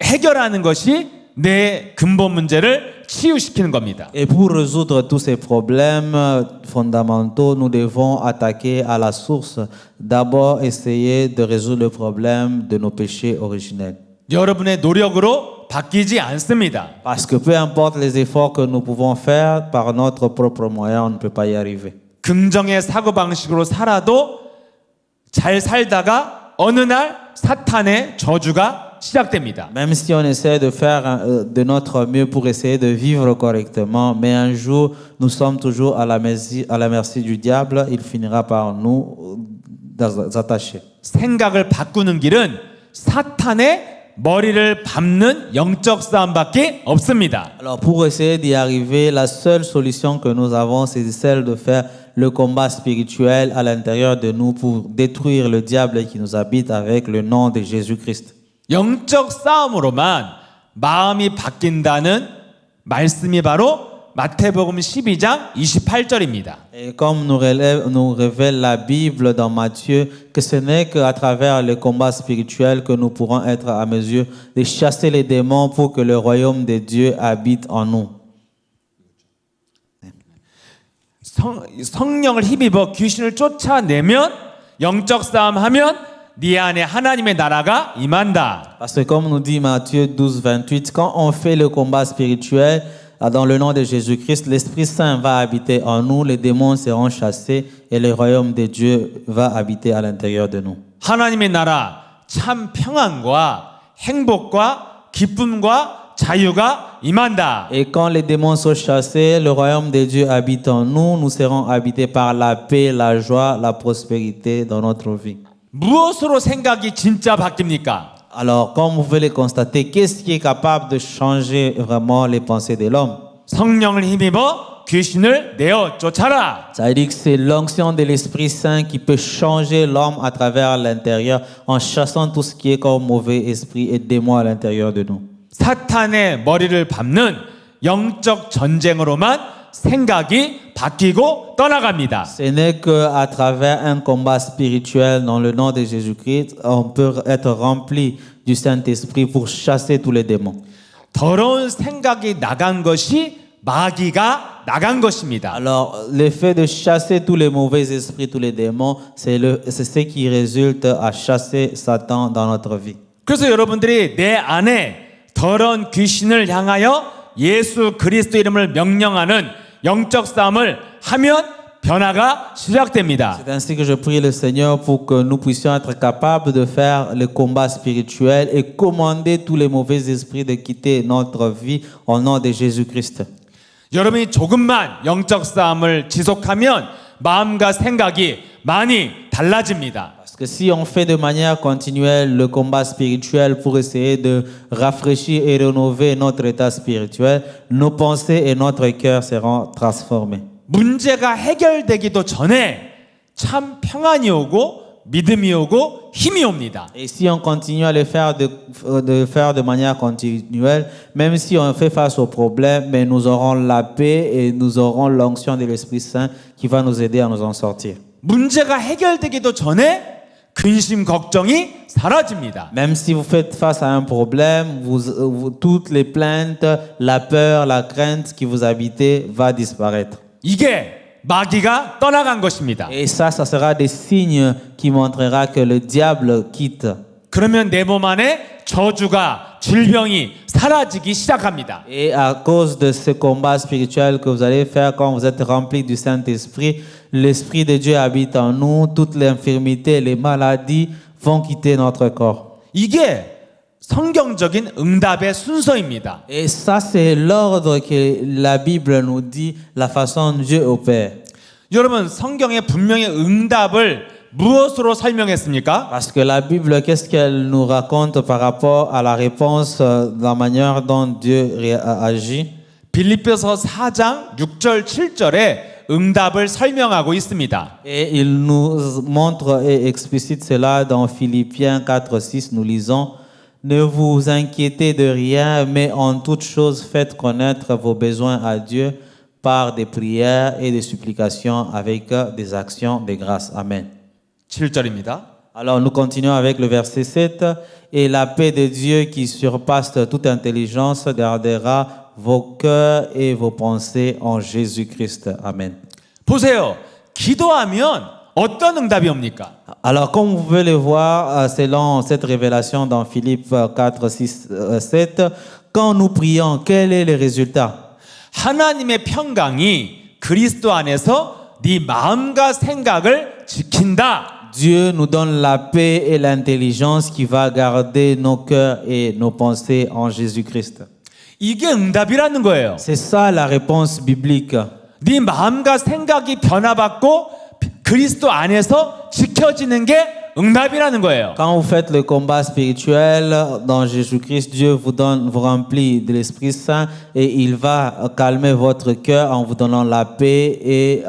해결하는 것이 내 근본 문제를 치유시키는 겁니다.
Et pour résoudre tous ces problèmes fondamentaux, nous devons attaquer à la source. D'abord, essayer de résoudre le problème de nos péchés originels.
여러분의 노력으로 바뀌지 않습니다.
Parce que peu importe les efforts que nous pouvons faire, par notre propre moyen, on ne peut pas y arriver.
긍정의 사고방식으로 살아도 잘 살다가 어느 날 사탄의 저주가 시작됩니다.
Même si on essaie de faire de notre mieux pour essayer de vivre correctement, mais un jour, nous sommes toujours à la merci du diable, il finira par nous attacher.
생각을 바꾸는 길은 사탄의 머리를 밟는 영적 싸움밖에 없습니다.
Alors pour essayer d'y arriver, la seule solution que nous avons, c'est celle de faire le combat spirituel à l'intérieur de nous pour détruire le diable qui nous habite avec le nom de Jésus-Christ.
영적 싸움으로만 마음이 바뀐다는 말씀이 바로 마태복음 12장 28절입니다.
Et comme nous révèle la Bible dans Matthieu, que ce n'est qu'à travers le combat spirituel que nous pourrons être à mesure de chasser les démons pour que le royaume de Dieu habite en nous.
성령을 힘입어 귀신을 쫓아내면 영적 싸움하면 네 안에 하나님의 나라가 임한다.
Parce que comme nous dit Matthieu 12, 28, quand on fait le combat spirituel dans le nom de Jésus-Christ, l'Esprit Saint va habiter en nous, les démons seront chassés et le royaume de Dieu va habiter à l'intérieur de nous.
하나님의 나라 참 평안과 행복과 기쁨과 자유가 임한다.
Et quand les démons sont chassés, le royaume de Dieu habite en nous, nous serons habités par la paix, la joie, la prospérité dans notre vie.
무엇으로 생각이 진짜 바뀝니까?
Alors, comme vous pouvez le constater, qu'est-ce qui est capable de changer vraiment les pensées de l'homme?
성령을 힘입어 귀신을 내어 쫓아라.
Ça veut dire que c'est l'onction de l'Esprit Saint qui peut changer l'homme à travers l'intérieur en chassant tout ce qui est comme mauvais esprit et démons à l'intérieur de nous.
사탄의 머리를 밟는 영적 전쟁으로만 생각이 바뀌고 떠나갑니다.
Ce n'est qu'à travers un combat spirituel dans le nom de Jésus-Christ, on peut être rempli du Saint-Esprit pour chasser tous les démons.
더러운 생각이 나간 것이 마귀가 나간 것입니다.
Alors, le fait de chasser tous les mauvais esprits, tous les démons, c'est ce qui résulte à chasser Satan dans notre vie.
그래서 여러분들이 내 안에 더러운 귀신을 향하여 예수 그리스도 이름을 명령하는 영적 싸움을 하면 변화가 시작됩니다.
C'est ainsi que je prie le Seigneur pour que nous puissions être capables de faire le combat spirituel et commander tous les mauvais esprits de quitter notre vie au nom de Jésus-Christ.
여러분이 조금만 영적 싸움을 지속하면 마음과 생각이 많이 달라집니다.
Parce que si on fait de manière continuelle le combat spirituel pour essayer de rafraîchir et rénover notre état spirituel, nos pensées et notre cœur seront transformés.
문제가 해결되기도 전에 참 평안이 오고 믿음이 오고 힘이 옵니다.
Et si on continue à le faire de manière continuelle, même si on fait face aux problèmes, mais nous aurons la paix et nous aurons l'onction de l'Esprit Saint qui va nous aider à nous en sortir.
문제가 해결되기도 전에 근심 걱정이 사라집니다.
Même si vous faites face à un problème, toutes les plaintes, la peur, la crainte qui vous habitait va disparaître.
이게 마귀가 떠나간 것입니다.
Et ça sera des signes qui montrera que le diable quitte.
그러면 내 몸 안에 저주가 질병이 사라지기 시작합니다.
Et à cause de ce combat spirituel que vous allez faire quand vous êtes rempli du Saint-Esprit, l'Esprit de Dieu habite en nous, toutes les infirmités, les maladies vont quitter notre corps.
이게 성경적인 응답의 순서입니다.
Et ça, c'est l'ordre que la Bible nous dit, la façon dont Dieu opère.
여러분 성경에 분명히 응답을 무엇으로 설명했습니까?
Parce que la Bible, qu'est-ce qu'elle nous raconte par rapport à la réponse, la manière dont Dieu agit?
빌립보서 4장 6절 7절에 응답을 설명하고 있습니다.
Et il nous montre et explicite cela dans Philippiens 4:6. Nous lisons: Ne vous inquiétez de rien, mais en toute chose faites connaître vos besoins à Dieu par des prières et des supplications avec des actions de grâce. Amen.
7절입니다.
Alors nous continuons avec le verset 7. Et la paix de Dieu qui surpasse toute intelligence gardera vos cœurs et vos pensées en Jésus-Christ. Amen.
보세요. 기도하면 어떤 응답이 옵니까?
Alors, comme vous pouvez le voir, selon cette révélation dans Philippe 4, 6, 7, quand nous prions, quel est le résultat?
하나님의 평강이 그리스도 안에서 네 마음과 생각을 지킨다.
Dieu nous donne la paix et l'intelligence qui va garder nos cœurs et nos pensées en Jésus-Christ.
이게 응답이라는 거예요.
C'est ça la réponse biblique.
네 마음과 생각이 변화받고 그리스도 안에서 지켜지는 게 응답이라는 거예요.
Quand vous faites le combat spirituel dans Jésus-Christ, Dieu vous remplit de l'Esprit Saint et il va calmer votre cœur en vous donnant la paix et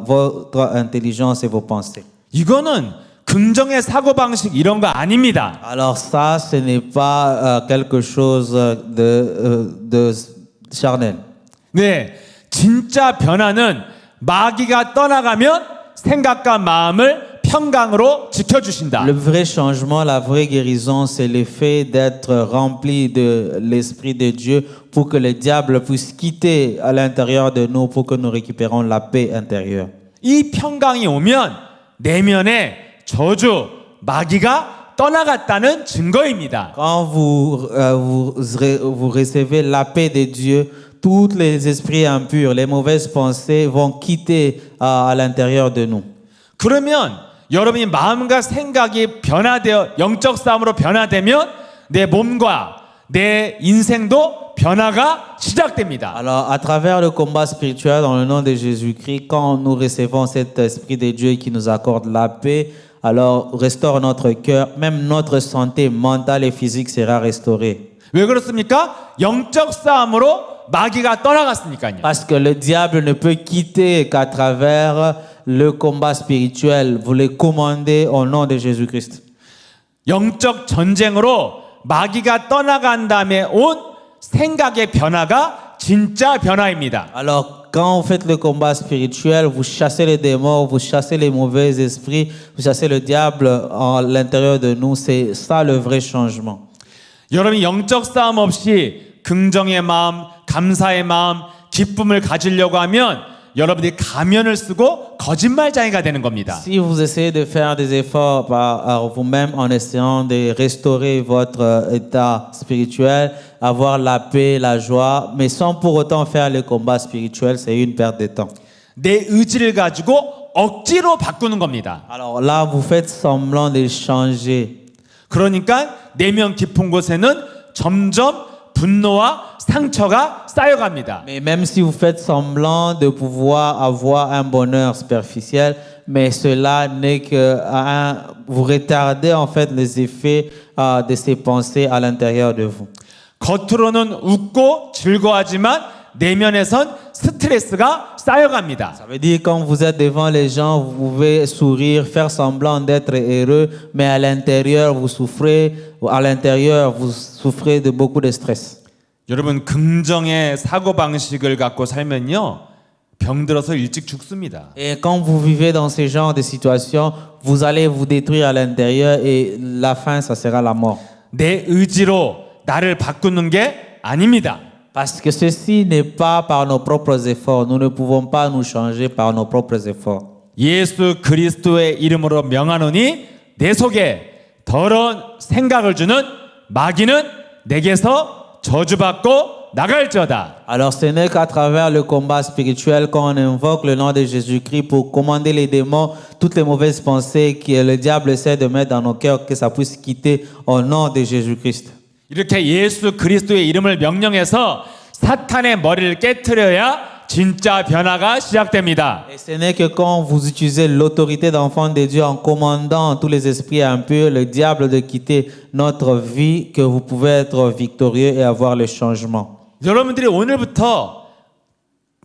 votre intelligence et vos pensées.
이거는 긍정의 사고방식 이런 거 아닙니다.
Alors ça, ce n'est pas quelque chose de charnel.
네, 진짜 변화는 마귀가 떠나가면 생각과 마음을 평강으로 지켜주신다.
Le vrai changement, la vraie guérison, c'est le fait d'être rempli de l'Esprit de Dieu pour que le diable puisse quitter à l'intérieur de nous pour que nous récupérons la paix intérieure.
이 평강이 오면 내면에 저주, 마귀가 떠나갔다는 증거입니다.
Quand vous recevez la paix de Dieu, tous les esprits impurs, les mauvaises pensées vont quitter à l'intérieur de nous.
그러면 여러분이 마음과 생각이 변화되어 영적 싸움으로 변화되면 내 몸과 내 인생도 변화가 시작됩니다.
Alors, à travers le combat spirituel dans le nom de Jésus-Christ, quand nous recevons cet esprit de Dieu qui nous accorde la paix, alors restaure notre cœur, même notre santé mentale et physique sera restaurée.
왜 그렇습니까? 영적 싸움으로 마귀가 떠나갔으니까요.
Parce que le diable ne peut quitter qu'à travers le combat spirituel. Vous le commandez au nom de Jésus-Christ.
영적 전쟁으로 마귀가 떠나간 다음에 온 생각의 변화가 진짜 변화입니다.
Alors, quand vous faites le combat spirituel, vous chassez les démons, vous chassez les mauvais esprits, vous chassez le diable à l'intérieur de nous. C'est ça le vrai changement.
여러분이 영적 싸움 없이 긍정의 마음, 감사의 마음, 기쁨을 가지려고 하면 여러분이 가면을 쓰고 거짓말쟁이가 되는 겁니다.
Si vous essayez de faire des efforts par vous-même en essayant de restaurer votre état spirituel, avoir la paix, la joie, mais sans pour autant faire le combat spirituel, c'est une perte de temps.
내 의지를 가지고 억지로 바꾸는 겁니다.
Alors là, vous faites semblant de changer.
그러니까 내면 깊은 곳에는 점점 분노와 상처가 쌓여갑니다.
Mais même si vous faites semblant de pouvoir avoir un bonheur superficiel, mais cela n'est que vous retardez en fait les effets de ces pensées à l'intérieur de vous.
겉으로는 웃고 즐거워하지만 내면에선 스트레스가 쌓여갑니다.
Ça veut dire quand vous êtes devant les gens, vous pouvez sourire, faire semblant d'être heureux, mais à l'intérieur vous souffrez de beaucoup de stress.
여러분 긍정의 사고 방식을 갖고 살면요 병들어서 일찍 죽습니다.
Et quand vous vivez dans ce genre de situation, vous allez vous détruire à l'intérieur et la fin, ça sera la mort.
내 의지로 나를 바꾸는 게 아닙니다.
Parce que ceci n'est pas par nos propres efforts. Nous ne pouvons pas nous changer par nos propres efforts.
예수 그리스도의 이름으로 명하노니 내 속에 더러운 생각을 주는 마귀는 내게서 저주받고 나갈지어다.
Alors ce n'est qu'à travers le combat spirituel qu'on invoque le nom de Jésus-Christ pour commander les démons, toutes les mauvaises pensées que le diable essaie de mettre dans nos cœurs, que ça puisse quitter au nom de Jésus-Christ.
이렇게 예수 그리스도의 이름을 명령해서 사탄의 머리를 깨트려야 진짜 변화가 시작됩니다.
Et ce n'est que quand vous utilisez l'autorité d'enfant de Dieu en commandant tous les esprits impurs, le diable de quitter notre vie, que vous pouvez être victorieux et avoir le changement.
여러분들이 오늘부터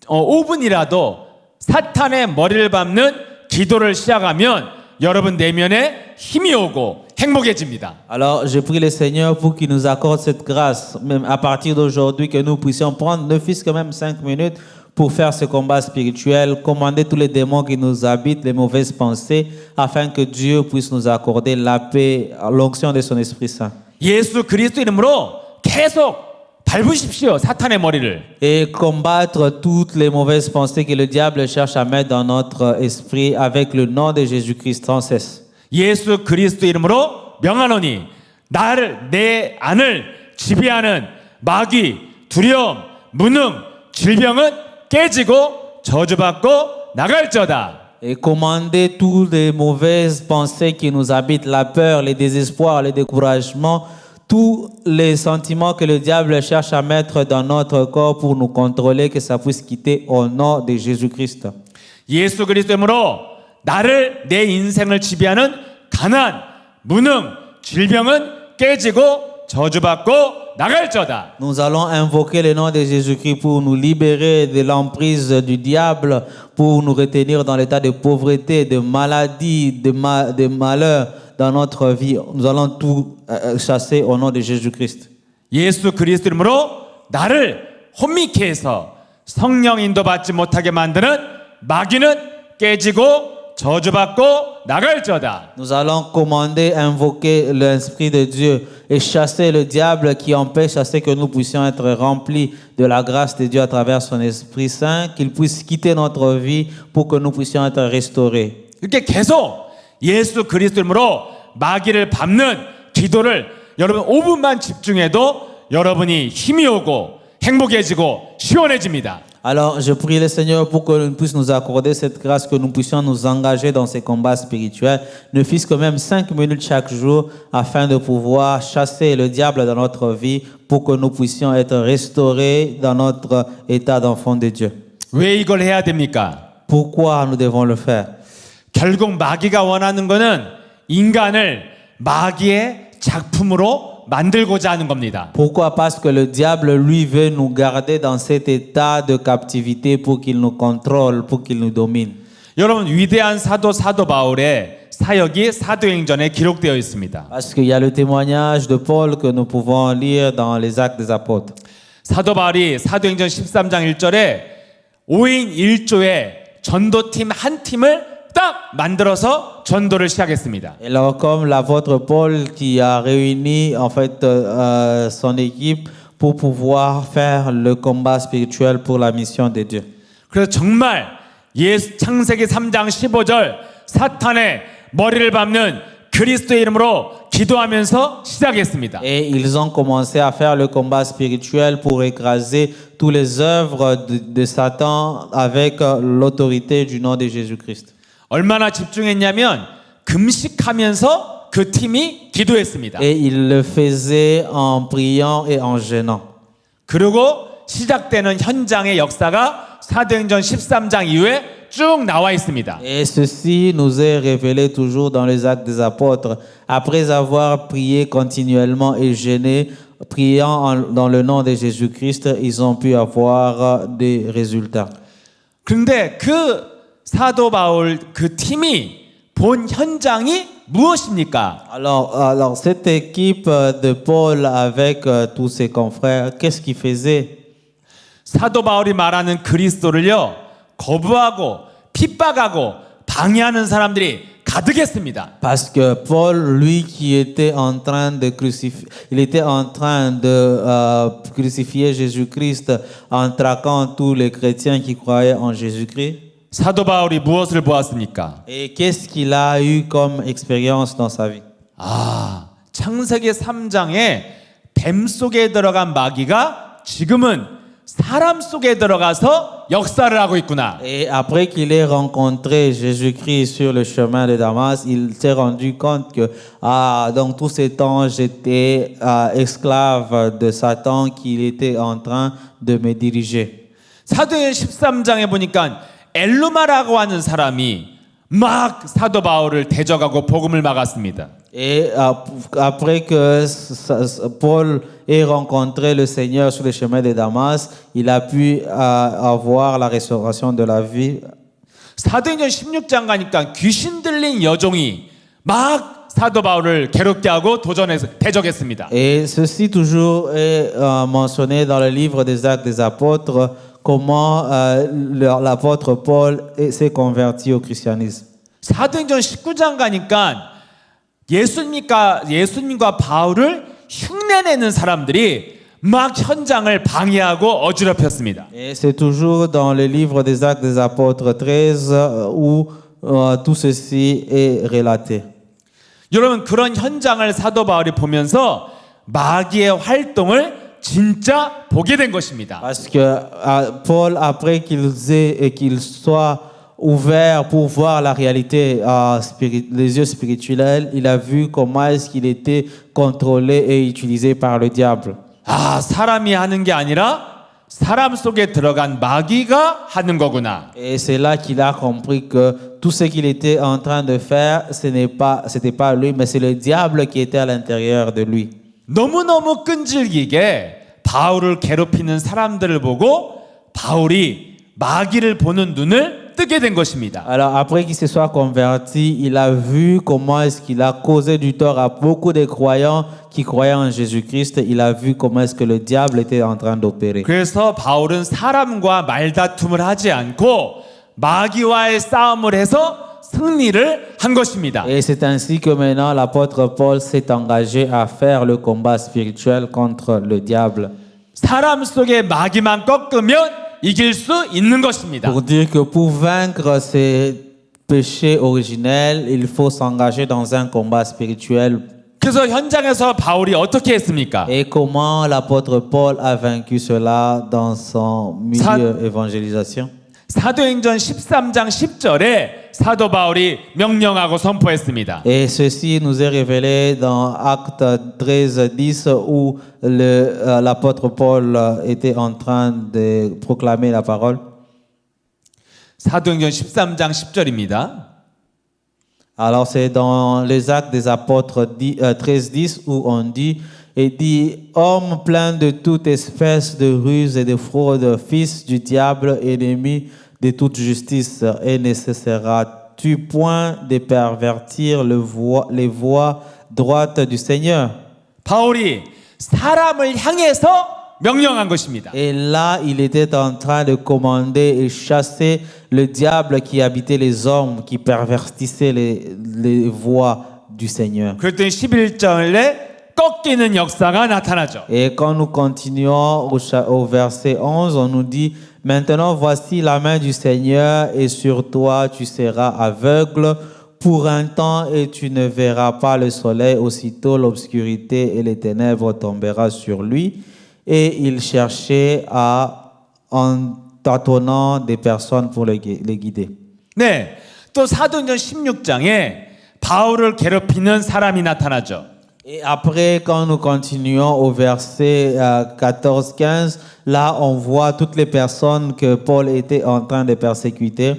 5분이라도 사탄의 머리를 밟는 기도를 시작하면 여러분 내면에 힘이 오고 행복해집니다.
Alors, je prie le Seigneur pour qu'il nous accorde cette grâce, même à partir d'aujourd'hui, que nous puissions prendre ne fût-ce que même 5 minutes pour faire ce combat spirituel, commander tous les démons qui nous habitent, les mauvaises pensées, afin que Dieu puisse nous accorder la paix, l'onction de son Esprit Saint.
예수 그리스도 이름으로 계속 밟으십시오. 사탄의 머리를.
Et combattre toutes les mauvaises pensées que le diable cherche à mettre dans notre esprit avec le nom de Jésus-Christ sans cesse.
예수 그리스도 이름으로 명하노니 나를 내 안을 지배하는 마귀, 두려움, 무능, 질병은 깨지고 저주받고 나갈지어다.
Et commander toutes les mauvaises pensées qui nous habitent, la peur, les désespoirs, les découragements, tous les sentiments que le diable cherche à mettre dans notre corps pour nous contrôler, que ça puisse quitter au nom de Jésus-Christ.
예수 그리스도 이름으로 나를 내 인생을 지배하는 가난, 무능, 질병은 깨지고 저주받고 나갈지어다.
Nous allons invoquer le nom de Jésus-Christ pour nous libérer de l'emprise du diable, pour nous retenir dans l'état de pauvreté, de maladie, de malheur dans notre vie. Nous allons tout chasser au nom de Jésus-Christ.
예수 그리스도 이름으로 나를 혼미케 해서 성령 인도받지 못하게 만드는 마귀는 깨지고 저주받고 나갈지어다.
Nous allons commander, invoquer l'Esprit de Dieu et chasser le diable qui empêche à ce que nous puissions être remplis de la grâce de Dieu à travers son Esprit Saint, qu'il puisse quitter notre vie pour que nous puissions être restaurés.
이렇게 계속 예수 그리스도 이름으로 마귀를 밟는 기도를 여러분 5분만 집중해도 여러분이 힘이 오고 행복해지고 시원해집니다.
Alors, je prie le Seigneur pour que nous puisse nous accorder cette grâce, que nous puissions nous engager dans ces combats spirituels, ne fût-ce que même 5 minutes chaque jour, afin de pouvoir chasser le diable dans notre vie, pour que nous puissions être restaurés dans notre état d'enfant de Dieu.
왜 이걸 해야 됩니까?
Pourquoi nous devons le faire?
결국 마귀가 원하는 거는 인간을 마귀의 작품으로 만들고자 하는 겁니다.
Pourquoi? Parce que le diable, lui, veut nous garder dans cet état de captivité pour qu'il nous contrôle, pour qu'il nous domine.
여러분 위대한 사도 바울의 사역이 사도행전에 기록되어 있습니다.
Parce qu'il y a le témoignage de Paul que nous pouvons lire dans les Actes des Apôtres.
사도 바울이 사도행전 13장 1절에 5인 1조의 전도팀 한 팀을 딱 만들어서 전도를 시작했습니다.
Et alors, comme l'apôtre Paul qui a réuni en fait son équipe pour pouvoir faire le combat spirituel pour la mission de Dieu.
그래서 정말 창세기 3장 15절 사탄의 머리를 밟는 그리스도의 이름으로 기도하면서 시작했습니다.
Et ils ont commencé à faire le combat spirituel pour écraser toutes les œuvres de Satan avec l'autorité du nom de Jésus-Christ.
얼마나 집중했냐면 금식하면서 그 팀이 기도했습니다.
Et ils le faisaient en priant et en jeûnant.
그리고 시작되는 현장의 역사가 사도행전 13장 이후에 쭉 나와 있습니다.
Et ceci nous est révélé toujours dans les Actes des Apôtres. Après avoir prié continuellement et jeûné, priant dans le nom de Jésus-Christ, ils ont pu avoir des résultats.
그런데 그 사도 바울 그 팀이 본 현장이 무엇입니까?
Alors cette équipe de Paul avec tous ses confrères, qu'est-ce qu'ils faisaient?
사도 바울이 말하는 그리스도를요 거부하고 핍박하고 방해하는 사람들이 가득했습니다.
Parce que Paul, lui qui était en train de crucifier, il était en train de crucifier Jésus-Christ en traquant tous les chrétiens qui croyaient en Jésus-Christ.
사도 바울이 무엇을 보았습니까?
Et qu'est-ce qu'il a eu comme expérience dans sa vie?
아, 창세기 3장에 뱀 속에 들어간 마귀가 지금은 사람 속에 들어가서 역사를 하고 있구나.
Et après qu'il ait rencontré Jésus-Christ sur le chemin de Damas, il s'est rendu compte que dans tous ces temps, j'étais esclave de Satan, qu'il était en train de me diriger.
사도행 13장에 보니까 엘루마라고 하는 사람이 막 사도 바울을 대적하고 복음을 막았습니다.
Et après que Paul ait rencontré le Seigneur sur le chemin de Damas, il a pu avoir la restauration de la vie.
사도행전 16장 가니까 귀신 들린 여종이 막 사도 바울을 괴롭게 하고 도전해서 대적했습니다.
Et ceci toujours est mentionné dans le livre des Actes des Apôtres, comment l'apôtre Paul s'est converti au christianisme.
사도행전 19장 가니까 예수님과 바울을 흉내내는 사람들이 막 현장을 방해하고 어지럽혔습니다.
Et c'est toujours dans le livre des Actes des Apôtres 13 où tout ceci est relaté.
여러분 그런 현장을 사도 바울이 보면서 마귀의 활동을 진짜 보게 된 것입니다.
Parce que Paul, après qu'il soit ouvert pour voir la réalité, les yeux spirituels, il a vu comment est-ce qu'il était contrôlé et utilisé par le diable.
아, 사람이 하는 게 아니라 사람 속에 들어간 마귀가 하는 거구나.
Et c'est là qu'il a compris que tout ce qu'il était en train de faire, c'était pas lui, mais c'est le diable qui était à l'intérieur de lui.
너무너무 끈질기게 바울을 괴롭히는 사람들을 보고 바울이 마귀를 보는 눈을 뜨게 된 것입니다.
Alors après qu'il se soit converti, il a vu comment est-ce qu'il a causé du tort à beaucoup de croyants qui croyaient en Jésus-Christ. Il a vu comment est-ce que le diable était en train d'opérer.
그래서 바울은 사람과 말다툼을 하지 않고 마귀와의 싸움을 해서 승리를 한 것입니다.
Et c'est ainsi que maintenant l'apôtre Paul s'est engagé à faire le combat spirituel contre le diable.
사람 속에 마귀만 꺾으면 이길 수 있는 것입니다.
Pour dire que pour vaincre ces péchés originels, il faut s'engager dans un combat spirituel.
그래서 현장에서 바울이 어떻게 했습니까?
Et comment l'apôtre Paul a vaincu cela dans son milieu d'évangélisation?
사도행전 13장 10절에 사도 바울이 명령하고 선포했습니다.
Et ceci nous est révélé dans Actes 13:10 où l'apôtre Paul était en train de proclamer la parole.
사도행전 13장 10절입니다.
Alors c'est dans les Actes des Apôtres 13:10 où on dit et dit homme plein de toute espèce de ruse et de fraude, fils du diable, ennemi de toute justice, et ne cesseras-tu point de pervertir les voies droites du Seigneur?
바울이 사람을 향해서 명령한 것입니다.
Et là, il était en train de commander et chasser le diable qui habitait les hommes, qui pervertissait les voies du Seigneur.
그랬더니 11절에 꺾이는 역사가 나타나죠.
Et quand nous continuons au verset 11, on nous dit maintenant voici la main du Seigneur et sur toi tu seras aveugle pour un temps et tu ne verras pas le soleil. Aussitôt l'obscurité et les ténèbres tombera sur lui. Et il cherchait en tâtonnant des personnes pour les guider.
네, 또 사도행전 16장에 바울을 괴롭히는 사람이 나타나죠.
Et après, quand nous continuons au verset 14-15, là, on voit toutes les personnes que Paul était en train de persécuter.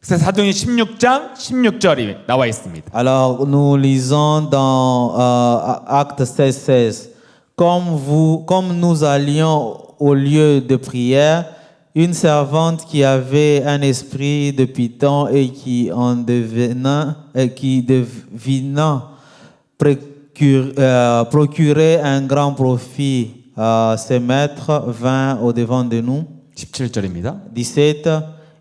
그래서 사도행전 16장 16절이 나와 있습니다.
Alors, nous lisons dans Actes 16:16. Comme nous allions au lieu de prière, une servante qui avait un esprit de Python et qui devinant procurer un grand profit, ses maîtres vint au devant de nous.
17절입니다.
17.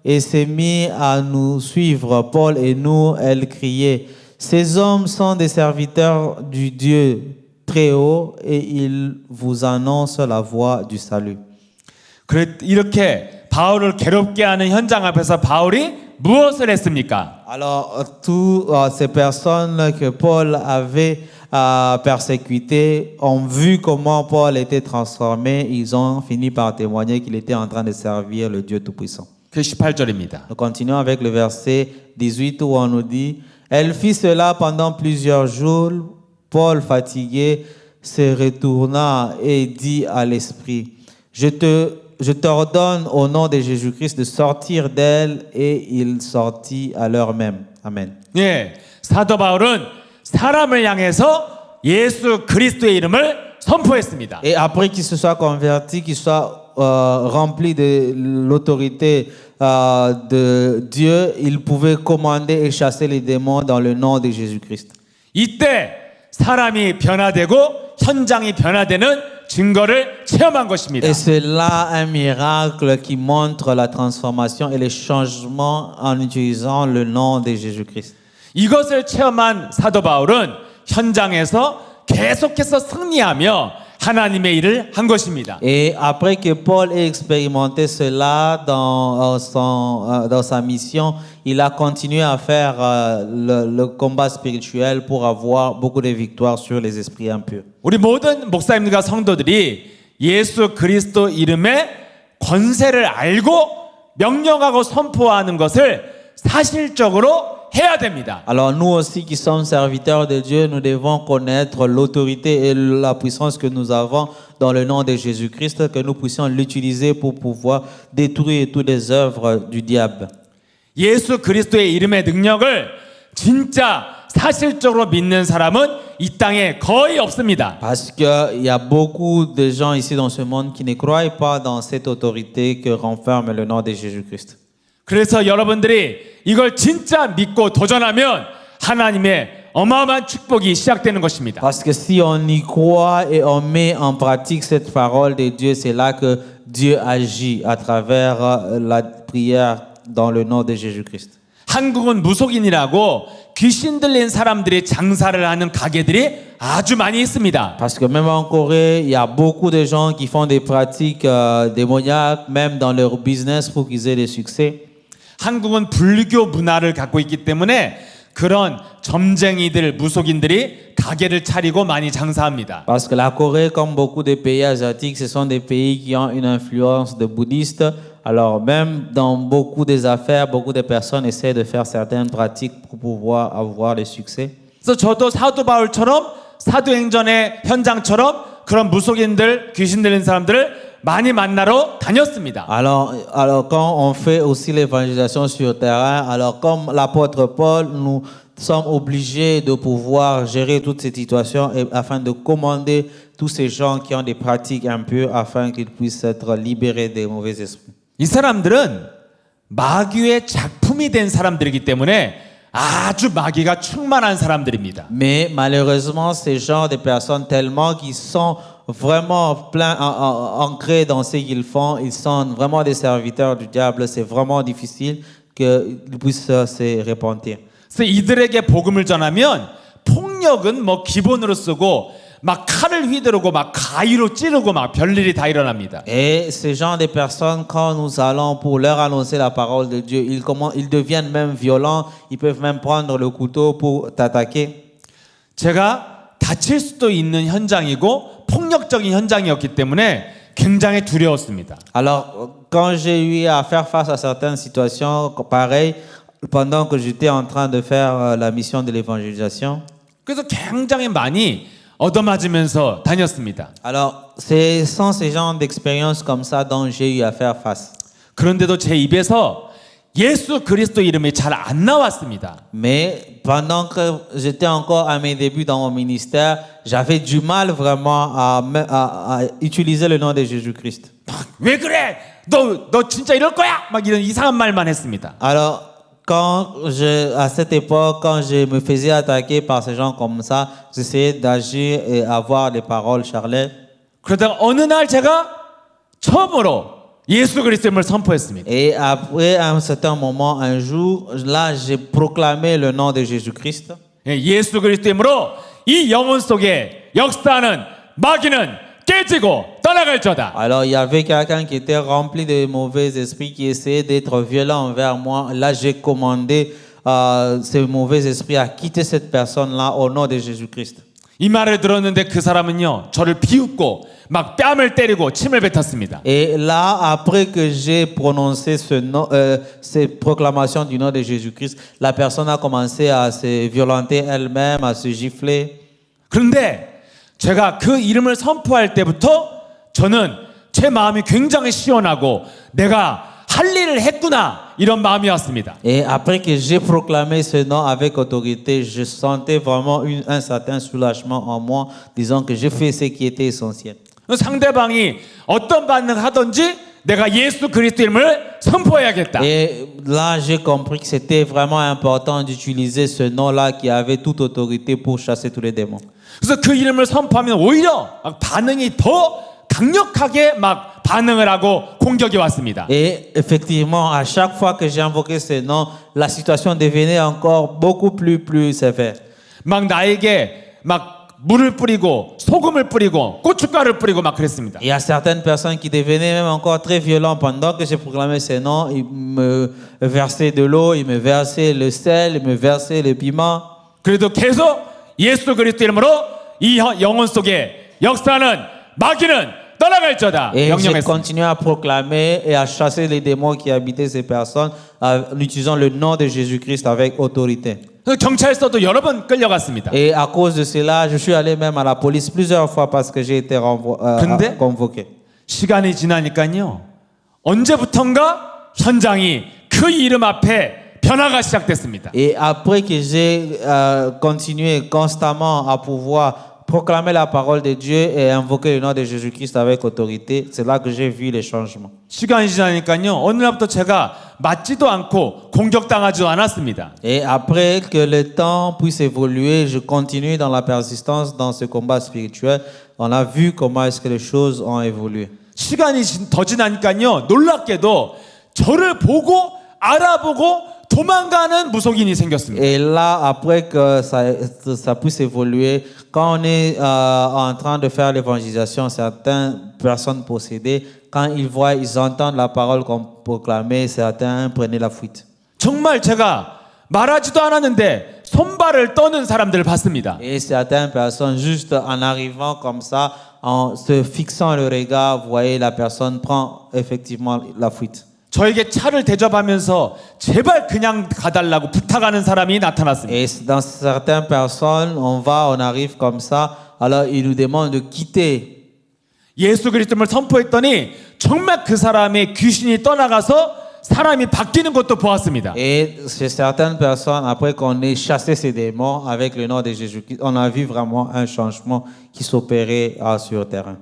et s'est mis à nous suivre. Paul et nous, elle criait, ces hommes sont des serviteurs du Dieu très haut et ils vous annoncent la voie du salut.
이렇게 바울을 괴롭게 하는 현장 앞에서 바울이 무엇을 했습니까?
Alors, toutes ces personnes que Paul avait persécutées ont vu comment Paul était transformé. Ils ont fini par témoigner qu'il était en train de servir le Dieu Tout-Puissant.
그 18절입니다.
Nous continuons avec le verset 18 où on nous dit « Elle fit cela pendant plusieurs jours. Paul, fatigué, se retourna et dit à l'esprit « Je t'ordonne au nom de Jésus-Christ de sortir d'elle. » Et il sortit à l'heure même. Amen.
예, 사도 바울은 사람을 향해서 예수 그리스도의 이름을 선포했습니다.
Et après qu'il se soit converti, qu'il soit rempli de l'autorité de Dieu, il pouvait commander et chasser les démons dans le nom de Jésus-Christ.
이때 사람이 변화되고 현장이 변화되는 증거를 체험한 것입니다.
Et c'est là un miracle qui montre la transformation et les changements en utilisant le nom de Jésus-Christ.
이것을 체험한 사도 바울은 현장에서 계속해서 승리하며 하나님의 일을 한 것입니다.
Et après que Paul ait expérimenté cela dans sa mission, il a continué à faire le combat spirituel pour avoir beaucoup de victoires sur les esprits impurs.
우리 모든 목사님들과 성도들이 예수 그리스도 이름의 권세를 알고 명령하고 선포하는 것을 사실적으로 해야 됩니다.
Alors nous aussi qui sommes serviteurs de Dieu, nous devons connaître l'autorité et la puissance que nous avons dans le nom de Jésus-Christ, que nous puissions l'utiliser pour pouvoir détruire toutes les œuvres du diable.
예수 그리스도의 이름의 능력을 진짜 사실적으로 믿는 사람은 이 땅에 거의 없습니다.
Parce qu'il y a beaucoup de gens ici dans ce monde qui ne croient pas dans cette autorité que renferme le nom de Jésus-Christ.
그래서 여러분들이 이걸 진짜 믿고 도전하면 하나님의 어마어마한 축복이 시작되는 것입니다.
Parce que si on y croit et on met en pratique cette parole de Dieu, c'est là que Dieu agit à travers la prière dans le nom de Jésus-Christ.
한국은 무속인이라고 귀신 들린 사람들이 장사를 하는 가게들이 아주 많이 있습니다.
Parce que même en Corée, il y a beaucoup de gens qui font des pratiques démoniaques, même dans leur business pour qu'ils aient des succès.
한국은 불교 문화를 갖고 있기 때문에 그런 점쟁이들, 무속인들이 가게를 차리고 많이 장사합니다.
Parce que la Corée, comme beaucoup de pays asiatiques, ce sont des pays qui ont une influence de bouddhistes. Alors même dans beaucoup des affaires, beaucoup de personnes essaient de faire certaines pratiques pour pouvoir avoir le succès.
그래서 저도 사도 바울처럼 사도행전의 현장처럼 그런 무속인들, 귀신 들린 사람들을 많이 만나러 다녔습니다.
Alors quand on fait aussi l'évangélisation sur terrain, alors comme l'apôtre Paul, nous sommes obligés de pouvoir gérer toutes ces situations et afin de commander tous ces gens qui ont des pratiques impures afin qu'ils puissent être libérés des mauvais esprits.
이 사람들은 마귀의 작품이 된 사람들이기 때문에 아주 마귀가 충만한 사람들입니다.
Mais malheureusement, ces genres de personnes tellement qu'ils sont vraiment plein ancrés dans ce qu'ils font, ils sont vraiment des serviteurs du diable, c'est vraiment difficile qu'ils puissent se repentir.
그래서 이들에게 복음을 전하면 폭력은 뭐 기본으로 쓰고 막 칼을 휘두르고 막 가위로 찌르고 막 별일이 다 일어납니다.
Et ces genres de personnes, quand nous allons pour leur annoncer la parole de Dieu, ils deviennent même violents, ils peuvent même prendre le couteau pour t'attaquer.
제가 다칠 수도 있는 현장이고 폭력적인 현장이었기 때문에 굉장히 두려웠습니다.
Alors, quand j'ai eu à faire face à certaines situations pareilles, pendant que j'étais en train de faire la mission de l'évangélisation,
그래서 굉장히 많이 얻어맞으면서 다녔습니다.
alors ce sont ces genres d'expériences comme ça dont j'ai eu à faire face.
그런데도 제 입에서 예수 그리스도 이름이 잘 안 나왔습니다.
Mais pendant que j'étais encore à mes débuts dans mon ministère, j'avais du mal vraiment à utiliser le nom de Jésus-Christ.
왜 그래? 너 진짜 이럴 거야? 막 이런 이상한 말만 했습니다.
Alors, à cette époque, quand je me faisais attaquer par ces gens comme ça, j'essayais d'agir et avoir des paroles charnelles.
그러다가 어느 날 제가 처음으로 예수 그리스도임을 선포했습니다.
Et après, à un certain moment, un jour, là, j'ai proclamé le nom de Jésus-Christ.
예, 예수 그리스도임으로 이 영혼 속에 역사하는 마귀는 깨지고 떠나갈지어다.
Alors, il y avait quelqu'un qui était rempli de mauvais esprits, qui essayait d'être violent envers moi. Là, j'ai commandé ces mauvais esprits à quitter cette personne-là au nom de Jésus-Christ.
이 말을 들었는데 그 사람은요 저를 비웃고 막 뺨을 때리고 침을 뱉었습니다.
Et là, après que j'ai prononcé cette proclamation du nom de Jésus-Christ, la personne a commencé à se violenter elle-même, à se gifler.
그런데 제가 그 이름을 선포할 때부터 저는 제 마음이 굉장히 시원하고 내가 할 일을 했구나 이런 마음이었습니다.
Et après que j'ai proclamé ce nom avec autorité, je sentais vraiment un certain soulagement en moi, disant que j'ai fait ce qui était essentiel.
상대방이 어떤 반응을 하든지 내가 예수 그리스도 이름을 선포해야겠다.
Et là, j'ai compris que c'était vraiment important d'utiliser ce nom-là qui avait toute autorité pour chasser tous les démons.
그래서 그 이름을 선포하면 오히려 막 반응이 더 강력하게 막 반응을 하고 공격이 왔습니다.
Et effectivement, à chaque fois que j'ai invoqué ce nom, la situation devenait encore beaucoup plus sévère.
막 나에게 막 물을 뿌리고 소금을 뿌리고 고춧가루를 뿌리고 막 그랬습니다.
Il y a certaines personnes qui devenaient même encore très violentes pendant que j'ai proclamé ce nom. Ils me versaient de l'eau, ils me versaient le sel, ils me versaient le piment.
그래도 계속 예수 그리스도 이름으로 이 영혼 속에 역사하는 마귀는 떠나갈지어다
Et j'ai
명령했습니다.
continué à proclamer et à chasser les démons qui habitaient ces personnes en utilisant le nom de Jésus-Christ avec autorité.
그래서 경찰서도 여러 번 끌려갔습니다.
Et à cause de cela, je suis allé même à la police plusieurs fois parce que j'ai été
근데
convoqué.
시간이 지나니까요 언제부턴가 현장이 그 이름 앞에 변화가 시작됐습니다.
Et après que j'ai continué constamment à pouvoir proclamer la parole de Dieu et invoquer le nom de Jésus-Christ avec autorité, c'est là que j'ai vu les changements.
시간이 지나니까요 어느 날부터 제가 맞지도 않고 공격당하지도 않았습니다.
Et après que le temps puisse évoluer, je continue dans la persistance dans ce combat spirituel. On a vu comment est-ce que les choses ont évolué.
시간이 더 지나니까요 놀랍게도 저를 보고 알아보고 도망가는 무속인이 생겼습니다.
Et là, après que ça puisse évoluer, quand on est en train de faire l'évangélisation, certaines personnes possédées, quand ils voient, ils entendent la parole qu'on proclamait, certains prenaient la fuite.
정말 제가 말하지도 않았는데 손발을 떠는 사람들을 봤습니다.
Et certaines personnes, juste en arrivant comme ça, en se fixant le regard, vous voyez, la personne prend effectivement la fuite.
저에게 차를 대접하면서 제발 그냥 가달라고 부탁하는 사람이 나타났습니다.
Et dans certaines personnes, on arrive comme ça, alors ils nous demandent de quitter.
예수 그리스도를 선포했더니 정말 그 사람의 귀신이 떠나가서 사람이 바뀌는 것도 보았습니다.
Et chez certaines personnes, après qu'on ait chassé ces démons avec le nom de Jésus-Christ, on a vu vraiment un changement qui s'opérait sur le terrain.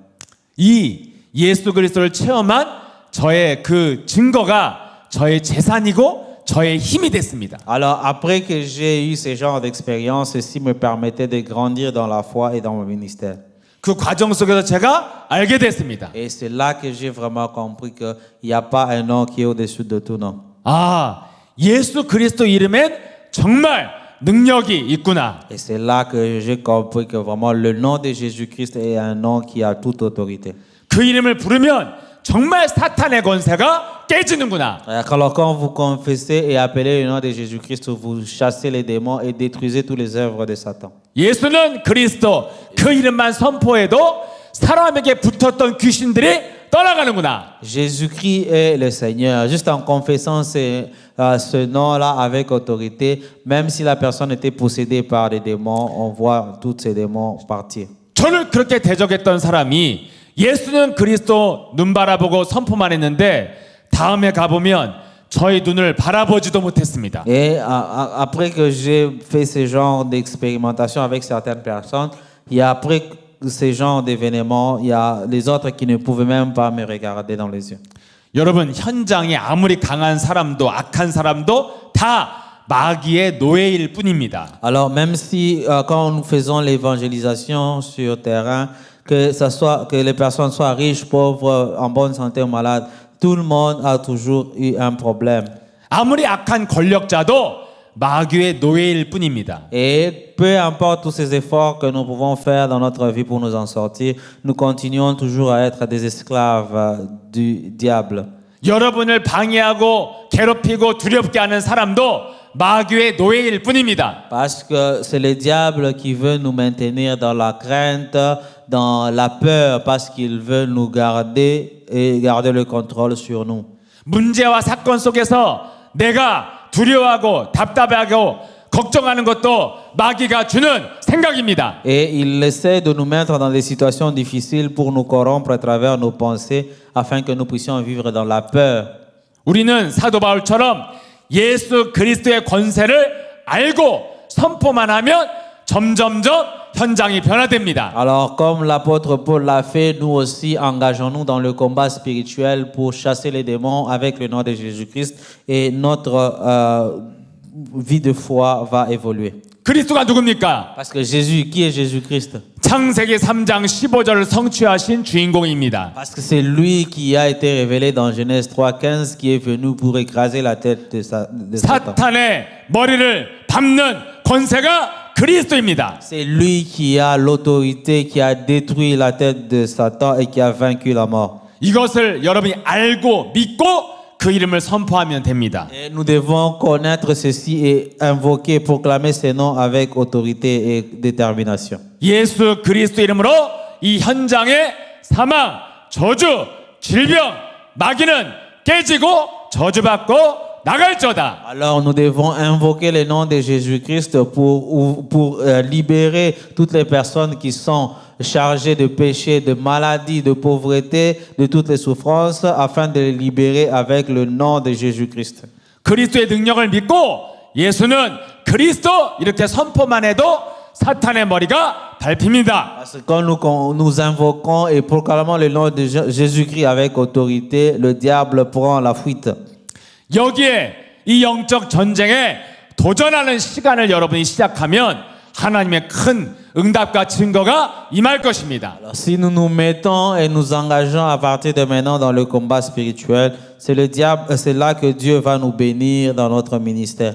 이 예수 그리스도를 체험한 저의 그 증거가 저의 재산이고 저의 힘이 됐습니다.
Alors après que j'ai eu ce genre d'expérience, ceci me permettait de grandir dans la foi et dans mon ministère.
그 과정 속에서 제가 알게 됐습니다.
Et c'est là que j'ai vraiment compris qu'il n'y a pas un nom qui est au-dessus de tout nom.
아, 예수 그리스도 이름엔 정말 능력이 있구나.
Et c'est là que j'ai compris que vraiment le nom de Jésus-Christ est un nom qui a toute autorité.
그 이름을 부르면 정말 사탄의 권세가 깨지는구나.
Alors quand vous confessez et appelez le nom de Jésus-Christ, vous chassez les démons et détruisez toutes les œuvres de Satan.
예수는 그리스도 그 이름만 선포해도 사람에게 붙었던 귀신들이 떠나가는구나.
Jésus-Christ est le Seigneur. Juste en confessant ce nom-là avec autorité, même si la personne était possédée par des démons, on voit tous ces démons partir.
저를 그렇게 대적했던 사람이 예수는 그리스도 눈 바라보고 선포만 했는데 다음에 가보면 저의 눈을 바라보지도 못했습니다.
Et après que j'ai fait ce genre d'expérimentation avec certaines personnes, et après ce genre d'événements, il y a les autres qui ne pouvaient même pas me regarder dans les yeux.
여러분 현장에 아무리 강한 사람도 악한 사람도 다 마귀의 노예일 뿐입니다.
Alors même si quand nous faisons l'évangélisation sur terrain, que les personnes soient riches, pauvres, en bonne santé ou malades, Tout le monde a toujours eu un problème.
아무리 악한 권력자도 마귀의 노예일 뿐입니다.
Et peu importe tous ces efforts que nous pouvons faire dans notre vie pour nous en sortir, nous continuons toujours à être des esclaves du diable.
여러분을 방해하고 괴롭히고 두렵게 하는 사람도 마귀의 노예일 뿐입니다.
Parce que c'est le diable qui veut nous maintenir dans la crainte, dans la peur, parce qu'il veut nous garder et garder le contrôle sur nous.
문제와 사건 속에서 내가 두려워하고 답답하고 걱정하는 것도 마귀가 주는 생각입니다.
Et il essaie de nous mettre dans des situations difficiles pour nous corrompre à travers nos pensées afin que nous puissions vivre dans la peur.
우리는 사도 바울처럼 예수 그리스도의 권세를 알고 선포만 하면 점점점 현장이 변화됩니다.
Alors, comme l'apôtre Paul l'a fait, nous aussi engageons-nous dans le combat spirituel pour chasser les démons avec le nom de Jésus-Christ et notre vie de foi va évoluer.
그리스도가 누굽니까?
Parce que Jésus, qui est Jésus-Christ?
창세기 3장 15절을 성취하신 주인공입니다.
Parce que c'est lui qui a été révélé dans Genèse 3:15 qui est venu pour écraser la tête de Satan.
사탄의 머리를 밟는 권세가 그리스도입니다.
C'est lui qui a l'autorité, qui a détruit la tête de Satan et qui a vaincu la mort.
이것을 여러분이 알고 믿고 그 이름을 선포하면 됩니다.
Et nous devons connaître ceci et invoquer, proclamer ces noms avec autorité et détermination.
예수 그리스도 이름으로 이 현장의 사망, 저주, 질병, 마귀는 깨지고 저주받고 나갈저다.
Alors nous devons invoquer le nom de Jésus-Christ pour libérer toutes les personnes qui sont chargées de péché, de maladie, de pauvreté, de toutes les souffrances, afin de les libérer avec le nom de Jésus-Christ.
그리스도의 능력을 믿고 예수는 그리스도 이렇게 선포만 해도 사탄의 머리가 밟힙니다.
Parce que quand nous invoquons et proclamons le nom de Jésus-Christ avec autorité, le diable prend la fuite.
여기에 이 영적 전쟁에 도전하는 시간을 여러분이 시작하면 하나님의 큰 응답과 증거가 임할 것입니다.
Alors, si nous nous mettons et nous engageons à partir de maintenant dans le combat spirituel, c'est là que Dieu va nous bénir dans notre ministère.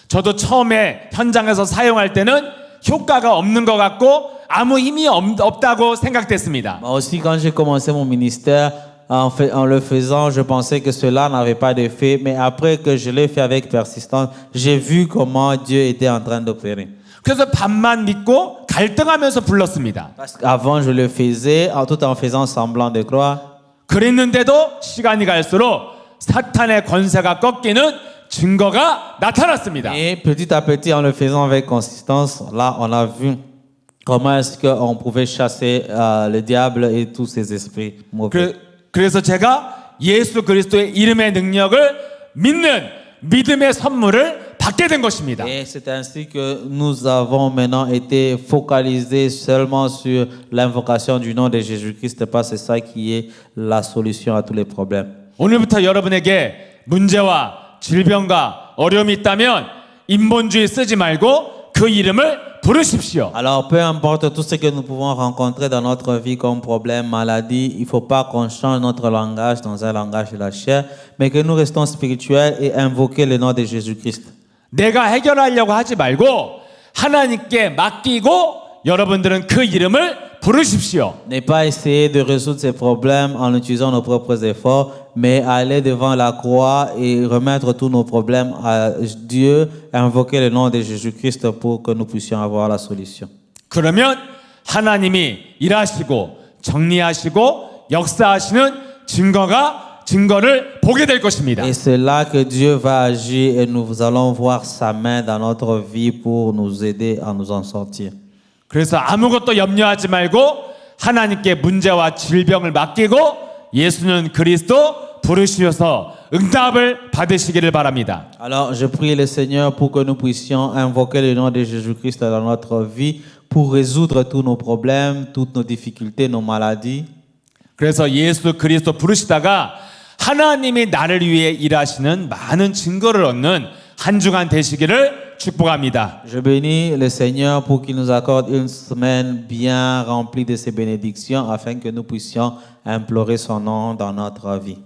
저도 처음에 현장에서 사용할 때는 효과가 없는 것 같고 아무 힘이 없다고 생각됐습니다.
Moi aussi, quand j'ai commencé mon ministère, en le faisant, je pensais que cela n'avait pas d'effet, mais après que je l'ai fait avec persistance, j'ai vu comment Dieu était en train d'opérer.
그래서 반만 믿고 갈등하면서 불렀습니다.
Parce qu'avant, je le faisais tout en faisant semblant de croire.
그랬는데도 시간이 갈수록 사탄의 권세가 꺾이는 증거가 나타났습니다.
Et petit à petit, en le faisant avec consistance, là, on a vu comment est-ce qu'on pouvait chasser le diable et tous ses esprits mauvais.
그래서 제가 예수 그리스도의 이름의 능력을 믿는 믿음의 선물을 받게 된 것입니다.
Et c'est ainsi que nous avons maintenant été focalisés seulement sur l'invocation du nom de Jésus-Christ, parce que c'est ça qui est la solution à tous les problèmes.
오늘부터 여러분에게 문제와 질병과 어려움이 있다면 인본주의 쓰지 말고 그 이름을 부르십시오.
Alors, peu importe tout ce que nous pouvons rencontrer dans notre vie comme problème, maladie, il ne faut pas qu'on change notre langage dans un langage de la chair, mais que nous restons spirituels et invoquer le nom de Jésus-Christ.
내가 해결하려고 하지 말고 하나님께 맡기고 여러분들은 그 이름을 부르십시오.
Ne pas essayer de résoudre ces problèmes en utilisant nos propres efforts, mais aller devant la croix et remettre tous nos problèmes à Dieu, invoquer le nom de Jésus-Christ pour que nous puissions avoir la solution.
그러면 하나님이 일하시고 정리하시고 역사하시는 증거를 보게 될 것입니다.
Et c'est là que Dieu va agir et nous allons voir sa main dans notre vie pour nous aider à nous en sortir.
그래서 아무것도 염려하지 말고 하나님께 문제와 질병을 맡기고 예수는 그리스도 부르시어서 응답을 받으시기를 바랍니다.
Alors, je prie le Seigneur pour que nous puissions invoquer le nom de Jésus-Christ dans notre vie pour résoudre tous nos problèmes, toutes nos difficultés, nos maladies.
그래서 예수 그리스도 부르시다가 하나님이 나를 위해 일하시는 많은 증거를 얻는 한 주간 되시기를 축복합니다.
Je bénis le Seigneur pour qu'il nous accorde une semaine bien remplie de ses bénédictions afin que nous puissions implorer son nom dans notre vie.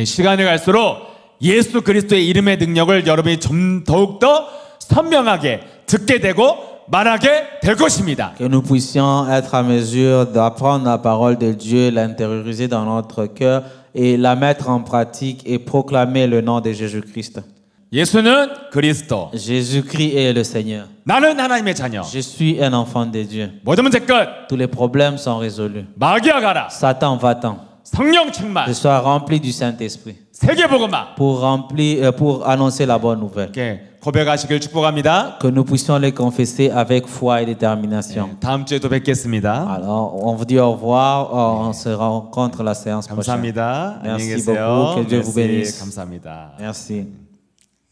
시간이 갈수록 예수 그리스도의 이름의 능력을 여러분이 좀 더욱더 선명하게 듣게 되고 말하게 될 것입니다.
Que nous puissions être à mesure d'apprendre la parole de Dieu, l'intérioriser dans notre cœur et la mettre en pratique et proclamer le nom de Jésus-Christ.
예수는 그리스도,
Jésus-Christ est le Seigneur.
나는 하나님의 자녀.
Je suis un enfant de Dieu.
모든 문제 끝.
Tous les problèmes sont résolus.
마귀야 가라.
Satan, va-t'en.
성령 충만.
Je sois rempli du Saint-Esprit
세계복음화.
pour annoncer la bonne nouvelle.
이렇게 고백하시길 축복합니다.
Que nous puissions les confesser avec foi et détermination.
다음 주에 또 뵙겠습니다.
Alors, on vous dit au revoir. On se rencontre la séance prochaine.
감사합니다. 안녕히
Merci
계세요.
beaucoup. Que Dieu vous
merci.
bénisse.
감사합니다.
Merci.